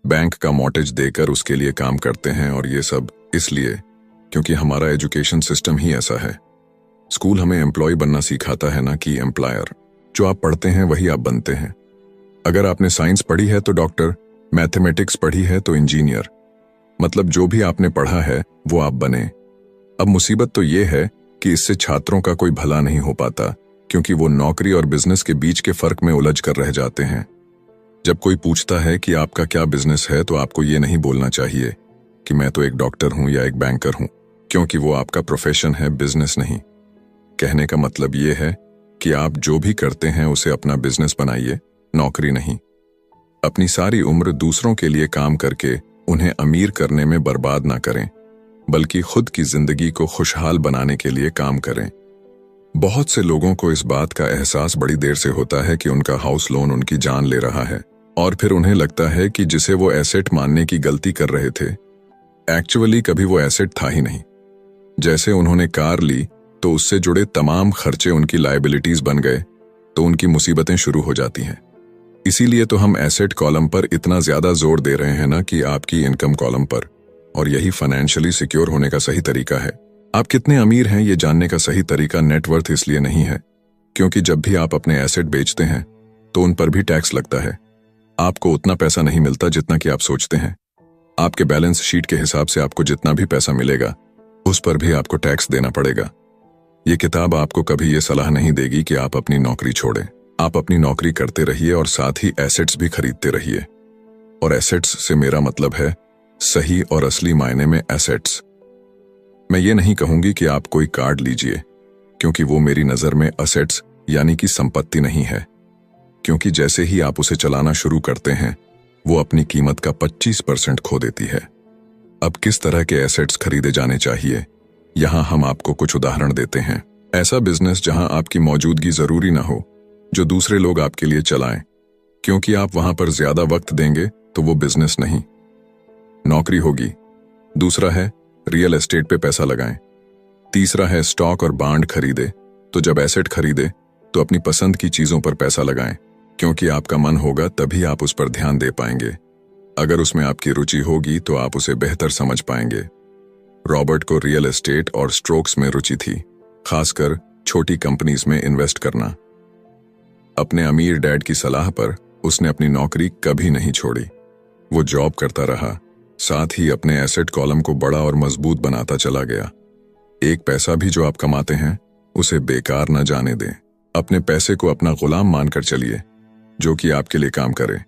बैंक का मॉर्टगेज देकर उसके लिए काम करते हैं। और ये सब इसलिए क्योंकि हमारा एजुकेशन सिस्टम ही ऐसा है। स्कूल हमें एम्प्लॉय बनना सिखाता है, ना कि एम्प्लॉयर। जो आप पढ़ते हैं वही आप बनते हैं। अगर आपने साइंस पढ़ी है तो डॉक्टर, मैथमेटिक्स पढ़ी है तो इंजीनियर, मतलब जो भी आपने पढ़ा है वो आप बने। अब मुसीबत तो ये है कि इससे छात्रों का कोई भला नहीं हो पाता, क्योंकि वो नौकरी और बिजनेस के बीच के फर्क में उलझ कर रह जाते हैं। जब कोई पूछता है कि आपका क्या बिजनेस है तो आपको ये नहीं बोलना चाहिए कि मैं तो एक डॉक्टर हूं या एक बैंकर हूं, क्योंकि वो आपका प्रोफेशन है, बिजनेस नहीं। कहने का मतलब ये है कि आप जो भी करते हैं उसे अपना बिजनेस बनाइए, नौकरी नहीं। अपनी सारी उम्र दूसरों के लिए काम करके उन्हें अमीर करने में बर्बाद ना करें, बल्कि खुद की जिंदगी को खुशहाल बनाने के लिए काम करें। बहुत से लोगों को इस बात का एहसास बड़ी देर से होता है कि उनका हाउस लोन उनकी जान ले रहा है, और फिर उन्हें लगता है कि जिसे वो एसेट मानने की गलती कर रहे थे, एक्चुअली कभी वो एसेट था ही नहीं। जैसे उन्होंने कार ली तो उससे जुड़े तमाम खर्चे उनकी लायबिलिटीज बन गए, तो उनकी मुसीबतें शुरू हो जाती हैं। इसीलिए तो हम एसेट कॉलम पर इतना ज्यादा जोर दे रहे हैं ना कि आपकी इनकम कॉलम पर, और यही फाइनेंशियली सिक्योर होने का सही तरीका है। आप कितने अमीर हैं ये जानने का सही तरीका नेटवर्थ इसलिए नहीं है क्योंकि जब भी आप अपने एसेट बेचते हैं तो उन पर भी टैक्स लगता है। आपको उतना पैसा नहीं मिलता जितना कि आप सोचते हैं। आपके बैलेंस शीट के हिसाब से आपको जितना भी पैसा मिलेगा उस पर भी आपको टैक्स देना पड़ेगा। ये किताब आपको कभी ये सलाह नहीं देगी कि आप अपनी नौकरी छोड़ें। आप अपनी नौकरी करते रहिए और साथ ही एसेट्स भी खरीदते रहिए। और एसेट्स से मेरा मतलब है सही और असली मायने में एसेट्स। मैं ये नहीं कहूंगी कि आप कोई कार्ड लीजिए, क्योंकि वो मेरी नजर में एसेट्स यानी कि संपत्ति नहीं है, क्योंकि जैसे ही आप उसे चलाना शुरू करते हैं वो अपनी कीमत का 25% खो देती है। अब किस तरह के एसेट्स खरीदे जाने चाहिए, यहां हम आपको कुछ उदाहरण देते हैं। ऐसा बिजनेस जहां आपकी मौजूदगी जरूरी ना हो, जो दूसरे लोग आपके लिए चलाएं, क्योंकि आप वहां पर ज्यादा वक्त देंगे तो वो बिजनेस नहीं, नौकरी होगी। दूसरा है रियल एस्टेट पे पैसा लगाएं। तीसरा है स्टॉक और बांड खरीदे, तो जब एसेट खरीदे तो अपनी पसंद की चीजों पर पैसा लगाएं, क्योंकि आपका मन होगा तभी आप उस पर ध्यान दे पाएंगे। अगर उसमें आपकी रुचि होगी तो आप उसे बेहतर समझ पाएंगे। रॉबर्ट को रियल एस्टेट और स्ट्रोक्स में रुचि थी, खासकर छोटी कंपनीज में इन्वेस्ट करना। अपने अमीर डैड की सलाह पर उसने अपनी नौकरी कभी नहीं छोड़ी। वो जॉब करता रहा, साथ ही अपने एसेट कॉलम को बड़ा और मजबूत बनाता चला गया। एक पैसा भी जो आप कमाते हैं उसे बेकार न जाने दें। अपने पैसे को अपना गुलाम मानकर चलिए, जो कि आपके लिए काम करे।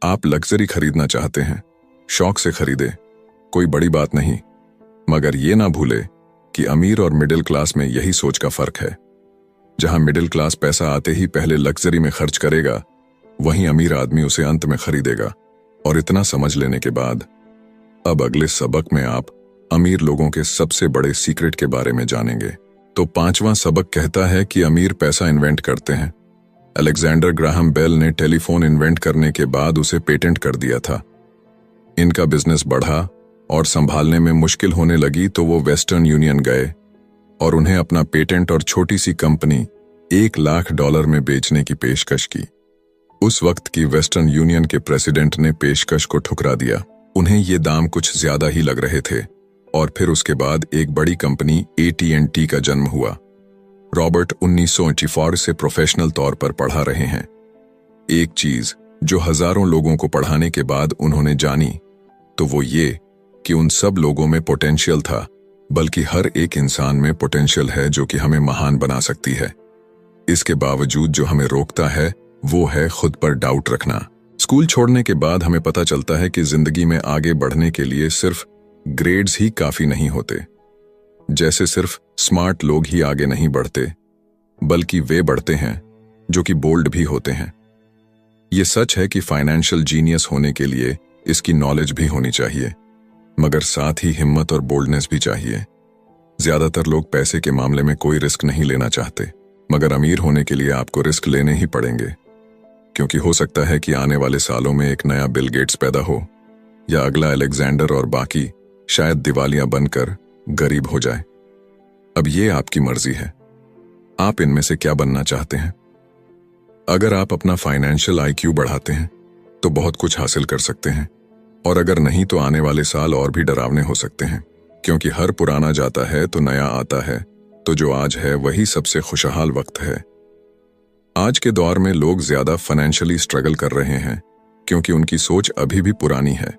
आप लग्जरी खरीदना चाहते हैं, शौक से खरीदे, कोई बड़ी बात नहीं, मगर ये ना भूले कि अमीर और मिडिल क्लास में यही सोच का फर्क है। जहां मिडिल क्लास पैसा आते ही पहले लग्जरी में खर्च करेगा, वहीं अमीर आदमी उसे अंत में खरीदेगा। और इतना समझ लेने के बाद अब अगले सबक में आप अमीर लोगों के सबसे बड़े सीक्रेट के बारे में जानेंगे। तो 5वां सबक कहता है कि अमीर पैसा इन्वेंट करते हैं। अलेक्जेंडर ग्राहम बेल ने टेलीफोन इन्वेंट करने के बाद उसे पेटेंट कर दिया था। इनका बिजनेस बढ़ा और संभालने में मुश्किल होने लगी तो वो वेस्टर्न यूनियन गए और उन्हें अपना पेटेंट और छोटी सी कंपनी $1,00,000 में बेचने की पेशकश की। उस वक्त की वेस्टर्न यूनियन के प्रेसिडेंट ने पेशकश को ठुकरा दिया। उन्हें ये दाम कुछ ज्यादा ही लग रहे थे और फिर उसके बाद एक बड़ी कंपनी AT&T का जन्म हुआ। रॉबर्ट 1984 से प्रोफेशनल तौर पर पढ़ा रहे हैं। एक चीज जो हजारों लोगों को पढ़ाने के बाद उन्होंने जानी तो वो ये कि उन सब लोगों में पोटेंशियल था, बल्कि हर एक इंसान में पोटेंशियल है जो कि हमें महान बना सकती है। इसके बावजूद जो हमें रोकता है वो है खुद पर डाउट रखना। स्कूल छोड़ने के बाद हमें पता चलता है कि जिंदगी में आगे बढ़ने के लिए सिर्फ ग्रेड्स ही काफी नहीं होते। जैसे सिर्फ स्मार्ट लोग ही आगे नहीं बढ़ते, बल्कि वे बढ़ते हैं जो कि बोल्ड भी होते हैं। ये सच है कि फाइनेंशियल जीनियस होने के लिए इसकी नॉलेज भी होनी चाहिए, मगर साथ ही हिम्मत और बोल्डनेस भी चाहिए। ज्यादातर लोग पैसे के मामले में कोई रिस्क नहीं लेना चाहते, मगर अमीर होने के लिए आपको रिस्क लेने ही पड़ेंगे, क्योंकि हो सकता है कि आने वाले सालों में एक नया बिल गेट्स पैदा हो या अगला अलेक्जेंडर और बाकी शायद दिवालिया बनकर गरीब हो जाए। अब ये आपकी मर्जी है, आप इनमें से क्या बनना चाहते हैं। अगर आप अपना फाइनेंशियल IQ बढ़ाते हैं तो बहुत कुछ हासिल कर सकते हैं, और अगर नहीं तो आने वाले साल और भी डरावने हो सकते हैं, क्योंकि हर पुराना जाता है तो नया आता है। तो जो आज है वही सबसे खुशहाल वक्त है। आज के दौर में लोग ज्यादा फाइनेंशियली स्ट्रगल कर रहे हैं क्योंकि उनकी सोच अभी भी पुरानी है।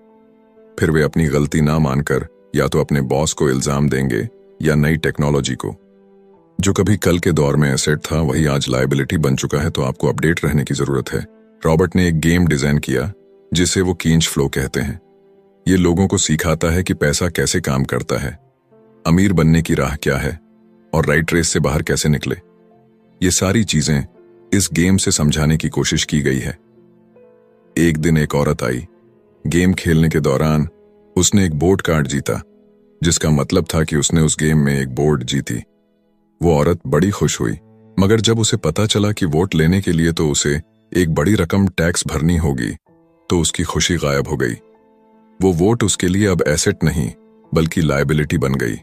फिर वे अपनी गलती ना मानकर या तो अपने बॉस को इल्जाम देंगे या नई टेक्नोलॉजी को। जो कभी कल के दौर में एसेट था वही आज लायबिलिटी बन चुका है, तो आपको अपडेट रहने की जरूरत है। रॉबर्ट ने एक गेम डिजाइन किया जिसे वो कींच फ्लो कहते हैं। ये लोगों को सिखाता है कि पैसा कैसे काम करता है, अमीर बनने की राह क्या है और राइट रेस से बाहर कैसे निकले। ये सारी चीजें इस गेम से समझाने की कोशिश की गई है। एक दिन एक औरत आई। गेम खेलने के दौरान उसने एक बोर्ड कार्ड जीता, जिसका मतलब था कि उसने उस गेम में एक बोर्ड जीती। वो औरत बड़ी खुश हुई, मगर जब उसे पता चला कि वोट लेने के लिए तो उसे एक बड़ी रकम टैक्स भरनी होगी, तो उसकी खुशी गायब हो गई। वो वोट उसके लिए अब एसेट नहीं बल्कि लायबिलिटी बन गई।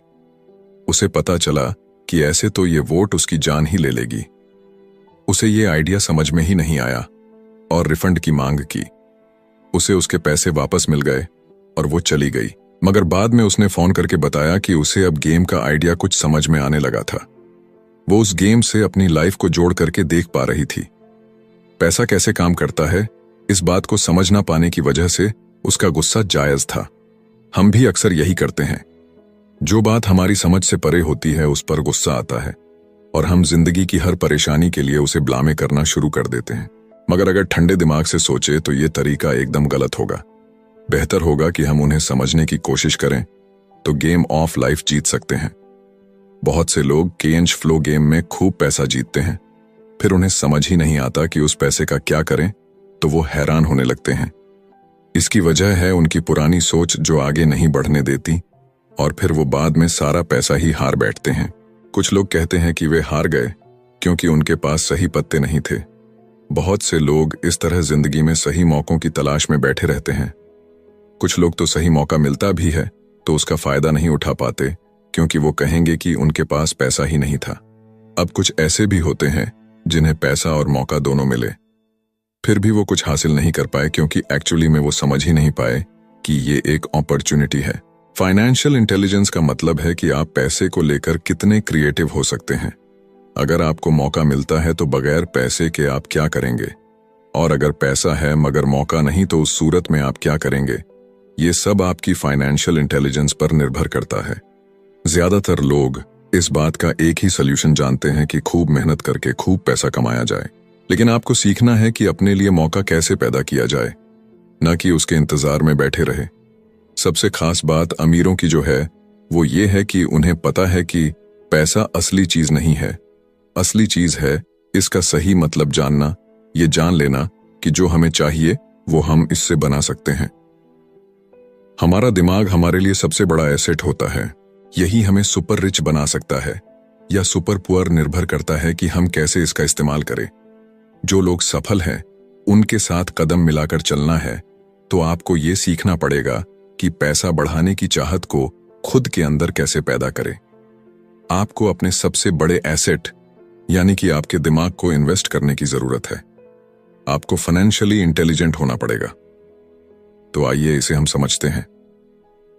उसे पता चला कि ऐसे तो ये वोट उसकी जान ही ले लेगी। उसे ये आइडिया समझ में ही नहीं आया और रिफंड की मांग की। उसे उसके पैसे वापस मिल गए और वो चली गई, मगर बाद में उसने फोन करके बताया कि उसे अब गेम का आइडिया कुछ समझ में आने लगा था। वो उस गेम से अपनी लाइफ को जोड़ करके देख पा रही थी। पैसा कैसे काम करता है, इस बात को समझ ना पाने की वजह से उसका गुस्सा जायज था। हम भी अक्सर यही करते हैं। जो बात हमारी समझ से परे होती है उस पर गुस्सा आता है और हम जिंदगी की हर परेशानी के लिए उसे ब्लामे करना शुरू कर देते हैं। मगर अगर ठंडे दिमाग से सोचे तो ये तरीका एकदम गलत होगा। बेहतर होगा कि हम उन्हें समझने की कोशिश करें तो गेम ऑफ लाइफ जीत सकते हैं। बहुत से लोग कैश फ्लो गेम में खूब पैसा जीतते हैं, फिर उन्हें समझ ही नहीं आता कि उस पैसे का क्या करें, तो वो हैरान होने लगते हैं। इसकी वजह है उनकी पुरानी सोच जो आगे नहीं बढ़ने देती, और फिर वो बाद में सारा पैसा ही हार बैठते हैं। कुछ लोग कहते हैं कि वे हार गए क्योंकि उनके पास सही पत्ते नहीं थे। बहुत से लोग इस तरह जिंदगी में सही मौकों की तलाश में बैठे रहते हैं। कुछ लोग तो सही मौका मिलता भी है तो उसका फायदा नहीं उठा पाते क्योंकि वो कहेंगे कि उनके पास पैसा ही नहीं था। अब कुछ ऐसे भी होते हैं जिन्हें पैसा और मौका दोनों मिले, फिर भी वो कुछ हासिल नहीं कर पाए क्योंकि एक्चुअली में वो समझ ही नहीं पाए कि ये एक अपॉर्चुनिटी है। फाइनेंशियल इंटेलिजेंस का मतलब है कि आप पैसे को लेकर कितने क्रिएटिव हो सकते हैं। अगर आपको मौका मिलता है तो बगैर पैसे के आप क्या करेंगे, और अगर पैसा है मगर मौका नहीं तो उस सूरत में आप क्या करेंगे। ये सब आपकी फाइनेंशियल इंटेलिजेंस पर निर्भर करता है। ज्यादातर लोग इस बात का एक ही सॉल्यूशन जानते हैं कि खूब मेहनत करके खूब पैसा कमाया जाए, लेकिन आपको सीखना है कि अपने लिए मौका कैसे पैदा किया जाए, न कि उसके इंतजार में बैठे रहे। सबसे खास बात अमीरों की जो है वो ये है कि उन्हें पता है कि पैसा असली चीज नहीं है। असली चीज है इसका सही मतलब जानना, ये जान लेना कि जो हमें चाहिए वो हम इससे बना सकते हैं। हमारा दिमाग हमारे लिए सबसे बड़ा एसेट होता है। यही हमें सुपर रिच बना सकता है या सुपर पुअर, निर्भर करता है कि हम कैसे इसका इस्तेमाल करें। जो लोग सफल हैं उनके साथ कदम मिलाकर चलना है तो आपको ये सीखना पड़ेगा कि पैसा बढ़ाने की चाहत को खुद के अंदर कैसे पैदा करें। आपको अपने सबसे बड़े एसेट यानी कि आपके दिमाग को इन्वेस्ट करने की जरूरत है। आपको फाइनेंशियली इंटेलिजेंट होना पड़ेगा। तो आइए इसे हम समझते हैं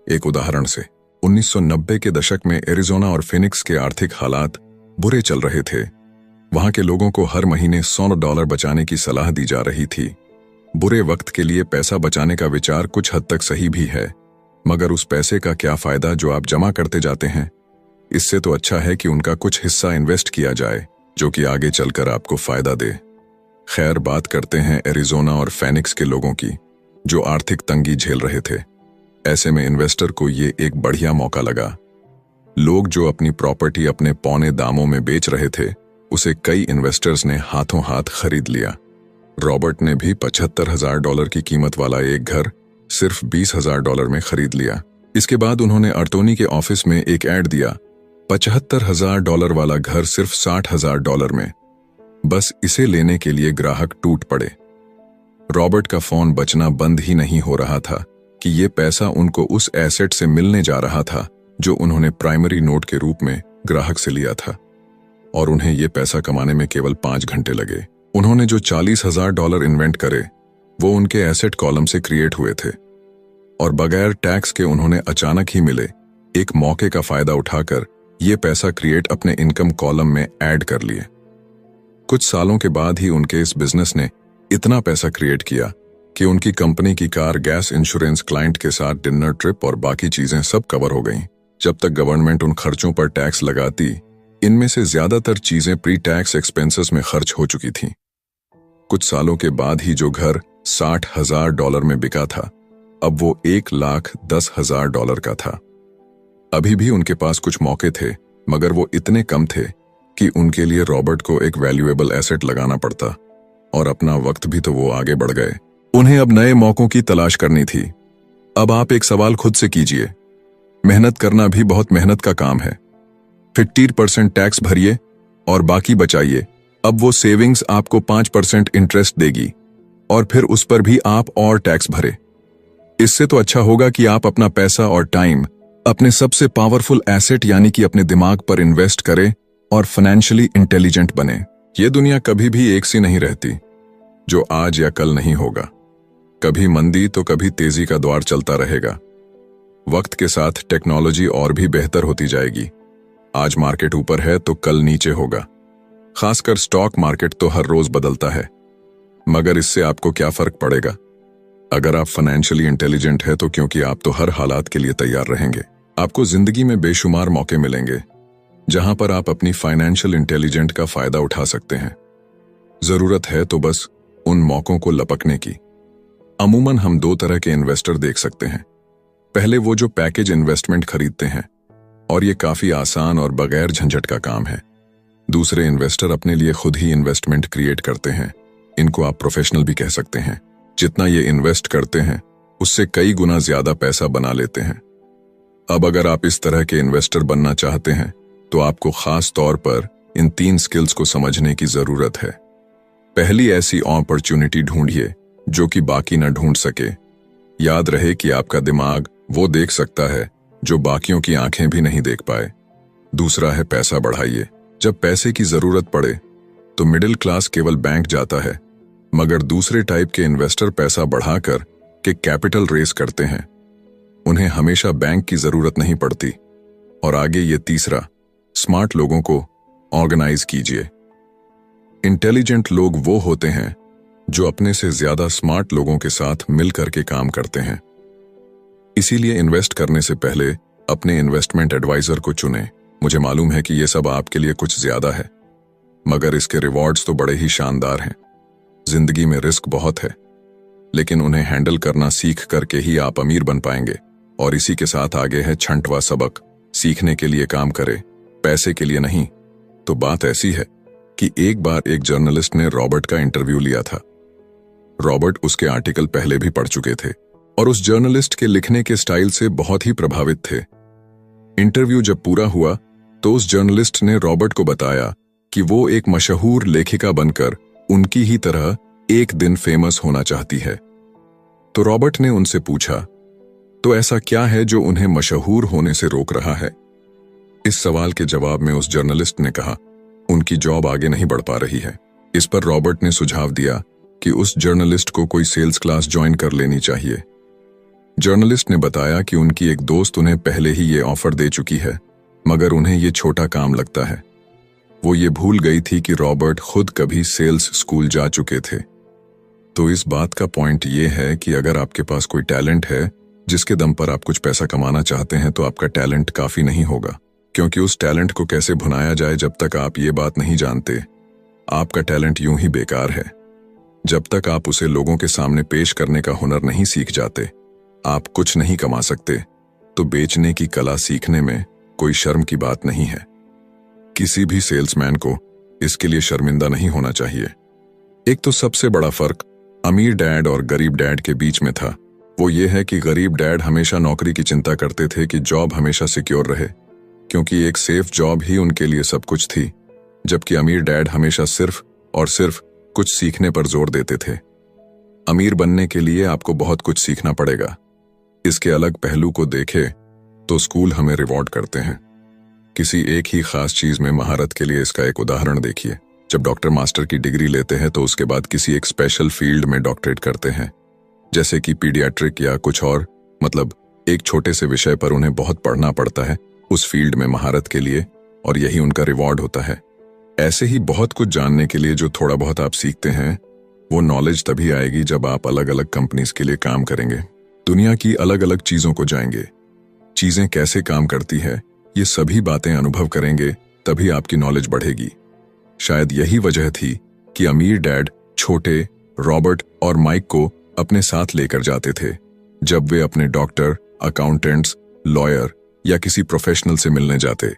एक उदाहरण से। 1990 के दशक में एरिज़ोना और फिनिक्स के आर्थिक हालात बुरे चल रहे थे। वहां के लोगों को हर महीने $100 बचाने की सलाह दी जा रही थी। बुरे वक्त के लिए पैसा बचाने का विचार कुछ हद तक सही भी है, मगर उस पैसे का क्या फायदा जो आप जमा करते जाते हैं। इससे तो अच्छा है कि उनका कुछ हिस्सा इन्वेस्ट किया जाए जो कि आगे चलकर आपको फायदा दे। खैर, बात करते हैं एरिज़ोना और फिनिक्स के लोगों की जो आर्थिक तंगी झेल रहे थे। ऐसे में इन्वेस्टर को ये एक बढ़िया मौका लगा। लोग जो अपनी प्रॉपर्टी अपने पौने दामों में बेच रहे थे उसे कई इन्वेस्टर्स ने हाथों हाथ खरीद लिया। रॉबर्ट ने भी $75,000 की कीमत वाला एक घर सिर्फ $20,000 में खरीद लिया। इसके बाद उन्होंने अर्टोनी के ऑफिस में एक ऐड दिया, $75,000 वाला घर सिर्फ $60,000 में। बस इसे लेने के लिए ग्राहक टूट पड़े। रॉबर्ट का फोन बजना बंद ही नहीं हो रहा था कि ये पैसा उनको उस एसेट से मिलने जा रहा था जो उन्होंने प्राइमरी नोट के रूप में ग्राहक से लिया था, और उन्हें ये पैसा कमाने में केवल 5 घंटे लगे। उन्होंने जो $40,000 इन्वेंट करे वो उनके एसेट कॉलम से क्रिएट हुए थे, और बगैर टैक्स के उन्होंने अचानक ही मिले एक मौके का फायदा उठाकर ये पैसा क्रिएट अपने इनकम कॉलम में ऐड कर लिए। कुछ सालों के बाद ही उनके इस बिजनेस ने इतना पैसा क्रिएट किया कि उनकी कंपनी की कार, गैस, इंश्योरेंस, क्लाइंट के साथ डिनर ट्रिप और बाकी चीजें सब कवर हो गईं। जब तक गवर्नमेंट उन खर्चों पर टैक्स लगाती, इनमें से ज्यादातर चीजें प्री टैक्स एक्सपेंसेस में खर्च हो चुकी थीं। कुछ सालों के बाद ही जो घर $60,000 में बिका था अब वो $1,10,000 का था। अभी भी उनके पास कुछ मौके थे, मगर वो इतने कम थे कि उनके लिए रॉबर्ट को एक वैल्यूएबल एसेट लगाना पड़ता, और अपना वक्त भी तो वो आगे बढ़ गए। उन्हें अब नए मौकों की तलाश करनी थी। अब आप एक सवाल खुद से कीजिए, मेहनत करना भी बहुत मेहनत का काम है। 50% टैक्स भरिए और बाकी बचाइए। अब वो सेविंग्स आपको 5% इंटरेस्ट देगी, और फिर उस पर भी आप और टैक्स भरे। इससे तो अच्छा होगा कि आप अपना पैसा और टाइम अपने सबसे पावरफुल एसेट यानी कि अपने दिमाग पर इन्वेस्ट करें और फाइनेंशियली इंटेलिजेंट बने। ये दुनिया कभी भी एक सी नहीं रहती, जो आज या कल नहीं होगा। कभी मंदी तो कभी तेजी का दौर चलता रहेगा। वक्त के साथ टेक्नोलॉजी और भी बेहतर होती जाएगी। आज मार्केट ऊपर है तो कल नीचे होगा। खासकर स्टॉक मार्केट तो हर रोज बदलता है, मगर इससे आपको क्या फर्क पड़ेगा? अगर आप फाइनेंशियली इंटेलिजेंट है तो क्योंकि आप तो हर हालात के लिए तैयार रहेंगे। आपको जिंदगी में बेशुमार मौके मिलेंगे जहां पर आप अपनी फाइनेंशियल इंटेलिजेंट का फायदा उठा सकते हैं। जरूरत है तो बस उन मौकों को लपकने की। अमूमन हम दो तरह के इन्वेस्टर देख सकते हैं। पहले वो जो पैकेज इन्वेस्टमेंट खरीदते हैं, और ये काफी आसान और बगैर झंझट का काम है। दूसरे इन्वेस्टर अपने लिए खुद ही इन्वेस्टमेंट क्रिएट करते हैं। इनको आप प्रोफेशनल भी कह सकते हैं। जितना ये इन्वेस्ट करते हैं उससे कई गुना ज्यादा पैसा बना लेते हैं। अब अगर आप इस तरह के इन्वेस्टर बनना चाहते हैं तो आपको खास तौर पर इन 3 स्किल्स को समझने की जरूरत है। पहली, ऐसी अपॉर्चुनिटी ढूंढिए जो कि बाकी न ढूंढ सके। याद रहे कि आपका दिमाग वो देख सकता है जो बाकियों की आंखें भी नहीं देख पाए। दूसरा है, पैसा बढ़ाइए। जब पैसे की जरूरत पड़े तो मिडिल क्लास केवल बैंक जाता है, मगर दूसरे टाइप के इन्वेस्टर पैसा बढ़ाकर के कैपिटल रेस करते हैं। उन्हें हमेशा बैंक की जरूरत नहीं पड़ती। और आगे ये तीसरा, स्मार्ट लोगों को ऑर्गेनाइज कीजिए। इंटेलिजेंट लोग वो होते हैं जो अपने से ज्यादा स्मार्ट लोगों के साथ मिलकर के काम करते हैं। इसीलिए इन्वेस्ट करने से पहले अपने इन्वेस्टमेंट एडवाइजर को चुनें। मुझे मालूम है कि यह सब आपके लिए कुछ ज्यादा है, मगर इसके रिवॉर्ड्स तो बड़े ही शानदार हैं। जिंदगी में रिस्क बहुत है, लेकिन उन्हें हैंडल करना सीख करके ही आप अमीर बन पाएंगे। और इसी के साथ आगे है 6वां सबक, सीखने के लिए काम करें, पैसे के लिए नहीं। तो बात ऐसी है कि एक बार एक जर्नलिस्ट ने रॉबर्ट का इंटरव्यू लिया था। रॉबर्ट उसके आर्टिकल पहले भी पढ़ चुके थे और उस जर्नलिस्ट के लिखने के स्टाइल से बहुत ही प्रभावित थे। इंटरव्यू जब पूरा हुआ तो उस जर्नलिस्ट ने रॉबर्ट को बताया कि वो एक मशहूर लेखिका बनकर उनकी ही तरह एक दिन फेमस होना चाहती है। तो रॉबर्ट ने उनसे पूछा, तो ऐसा क्या है जो उन्हें मशहूर होने से रोक रहा है? इस सवाल के जवाब में उस जर्नलिस्ट ने कहा, उनकी जॉब आगे नहीं बढ़ पा रही है। इस पर रॉबर्ट ने सुझाव दिया कि उस जर्नलिस्ट को कोई सेल्स क्लास ज्वाइन कर लेनी चाहिए। जर्नलिस्ट ने बताया कि उनकी एक दोस्त उन्हें पहले ही ये ऑफर दे चुकी है, मगर उन्हें ये छोटा काम लगता है। वो ये भूल गई थी कि रॉबर्ट खुद कभी सेल्स स्कूल जा चुके थे। तो इस बात का पॉइंट ये है कि अगर आपके पास कोई टैलेंट है जिसके दम पर आप कुछ पैसा कमाना चाहते हैं, तो आपका टैलेंट काफी नहीं होगा, क्योंकि उस टैलेंट को कैसे भुनाया जाए जब तक आप ये बात नहीं जानते, आपका टैलेंट यूं ही बेकार है। जब तक आप उसे लोगों के सामने पेश करने का हुनर नहीं सीख जाते, आप कुछ नहीं कमा सकते। तो बेचने की कला सीखने में कोई शर्म की बात नहीं है। किसी भी सेल्समैन को इसके लिए शर्मिंदा नहीं होना चाहिए। एक तो सबसे बड़ा फर्क अमीर डैड और गरीब डैड के बीच में था, वो ये है कि गरीब डैड हमेशा नौकरी की चिंता करते थे कि जॉब हमेशा सिक्योर रहे, क्योंकि एक सेफ जॉब ही उनके लिए सब कुछ थी। जबकि अमीर डैड हमेशा सिर्फ और सिर्फ कुछ सीखने पर जोर देते थे। अमीर बनने के लिए आपको बहुत कुछ सीखना पड़ेगा। इसके अलग पहलू को देखें तो स्कूल हमें रिवॉर्ड करते हैं किसी एक ही खास चीज में महारत के लिए। इसका एक उदाहरण देखिए, जब डॉक्टर मास्टर की डिग्री लेते हैं तो उसके बाद किसी एक स्पेशल फील्ड में डॉक्टरेट करते हैं, जैसे कि पीडियाट्रिक या कुछ और। मतलब एक छोटे से विषय पर उन्हें बहुत पढ़ना पड़ता है उस फील्ड में महारत के लिए, और यही उनका रिवॉर्ड होता है। ऐसे ही बहुत कुछ जानने के लिए जो थोड़ा बहुत आप सीखते हैं, वो नॉलेज तभी आएगी जब आप अलग अलग कंपनीज के लिए काम करेंगे, दुनिया की अलग अलग चीजों को जाएंगे, चीजें कैसे काम करती है, ये सभी बातें अनुभव करेंगे, तभी आपकी नॉलेज बढ़ेगी। शायद यही वजह थी कि अमीर डैड छोटे रॉबर्ट और माइक को अपने साथ लेकर जाते थे जब वे अपने डॉक्टर, अकाउंटेंट्स, लॉयर या किसी प्रोफेशनल से मिलने जाते।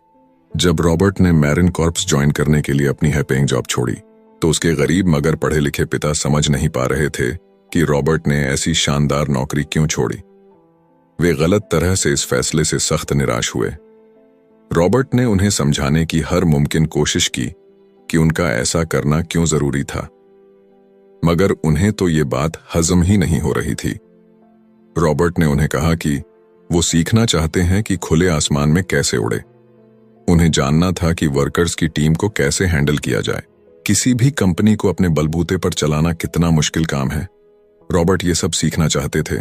जब रॉबर्ट ने मैरिन कॉर्प्स ज्वाइन करने के लिए अपनी हाई पेइंग जॉब छोड़ी, तो उसके गरीब मगर पढ़े लिखे पिता समझ नहीं पा रहे थे कि रॉबर्ट ने ऐसी शानदार नौकरी क्यों छोड़ी। वे गलत तरह से इस फैसले से सख्त निराश हुए। रॉबर्ट ने उन्हें समझाने की हर मुमकिन कोशिश की कि उनका ऐसा करना क्यों जरूरी था, मगर उन्हें तो ये बात हजम ही नहीं हो रही थी। रॉबर्ट ने उन्हें कहा कि वो सीखना चाहते हैं कि खुले आसमान में कैसे उड़े। उन्हें जानना था कि वर्कर्स की टीम को कैसे हैंडल किया जाए। किसी भी कंपनी को अपने बलबूते पर चलाना कितना मुश्किल काम है। रॉबर्ट ये सब सीखना चाहते थे।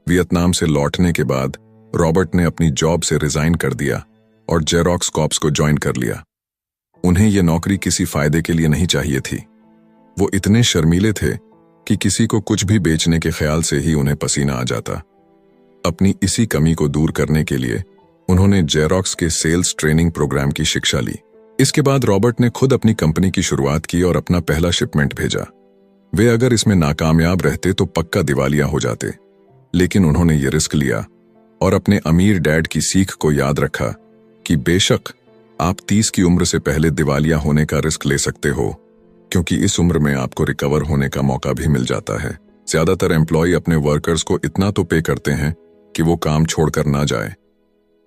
वियतनाम से लौटने के बाद रॉबर्ट ने अपनी जॉब से रिजाइन कर दिया और जेरोक्स कॉर्प्स को ज्वाइन कर लिया। उन्हें यह नौकरी किसी फायदे के लिए नहीं चाहिए थी। वो इतने शर्मीले थे कि किसी को कुछ भी बेचने के ख्याल से ही उन्हें पसीना आ जाता। अपनी इसी कमी को दूर करने के लिए उन्होंने जेरोक्स के सेल्स ट्रेनिंग प्रोग्राम की शिक्षा ली। इसके बाद रॉबर्ट ने खुद अपनी कंपनी की शुरुआत की और अपना पहला शिपमेंट भेजा। वे अगर इसमें नाकामयाब रहते तो पक्का दिवालिया हो जाते, लेकिन उन्होंने ये रिस्क लिया और अपने अमीर डैड की सीख को याद रखा कि बेशक आप 30 की उम्र से पहले दिवालिया होने का रिस्क ले सकते हो, क्योंकि इस उम्र में आपको रिकवर होने का मौका भी मिल जाता है। ज्यादातर एम्प्लॉय अपने वर्कर्स को इतना तो पे करते हैं कि वो काम छोड़कर ना जाए,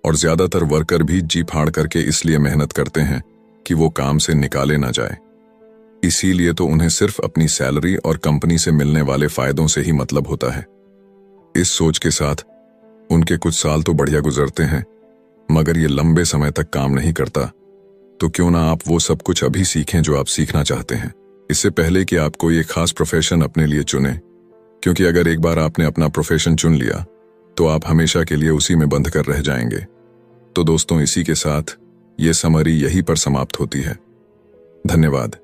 और ज्यादातर वर्कर भी जी फाड़ करके इसलिए मेहनत करते हैं कि वो काम से निकाले ना जाए। इसीलिए तो उन्हें सिर्फ अपनी सैलरी और कंपनी से मिलने वाले फायदों से ही मतलब होता है। इस सोच के साथ उनके कुछ साल तो बढ़िया गुजरते हैं, मगर ये लंबे समय तक काम नहीं करता। तो क्यों ना आप वो सब कुछ अभी सीखें जो आप सीखना चाहते हैं, इससे पहले कि आप कोई एक खास प्रोफेशन अपने लिए चुनें, क्योंकि अगर एक बार आपने अपना प्रोफेशन चुन लिया तो आप हमेशा के लिए उसी में बंध कर रह जाएंगे। तो दोस्तों, इसी के साथ ये समरी यहीं पर समाप्त होती है। धन्यवाद।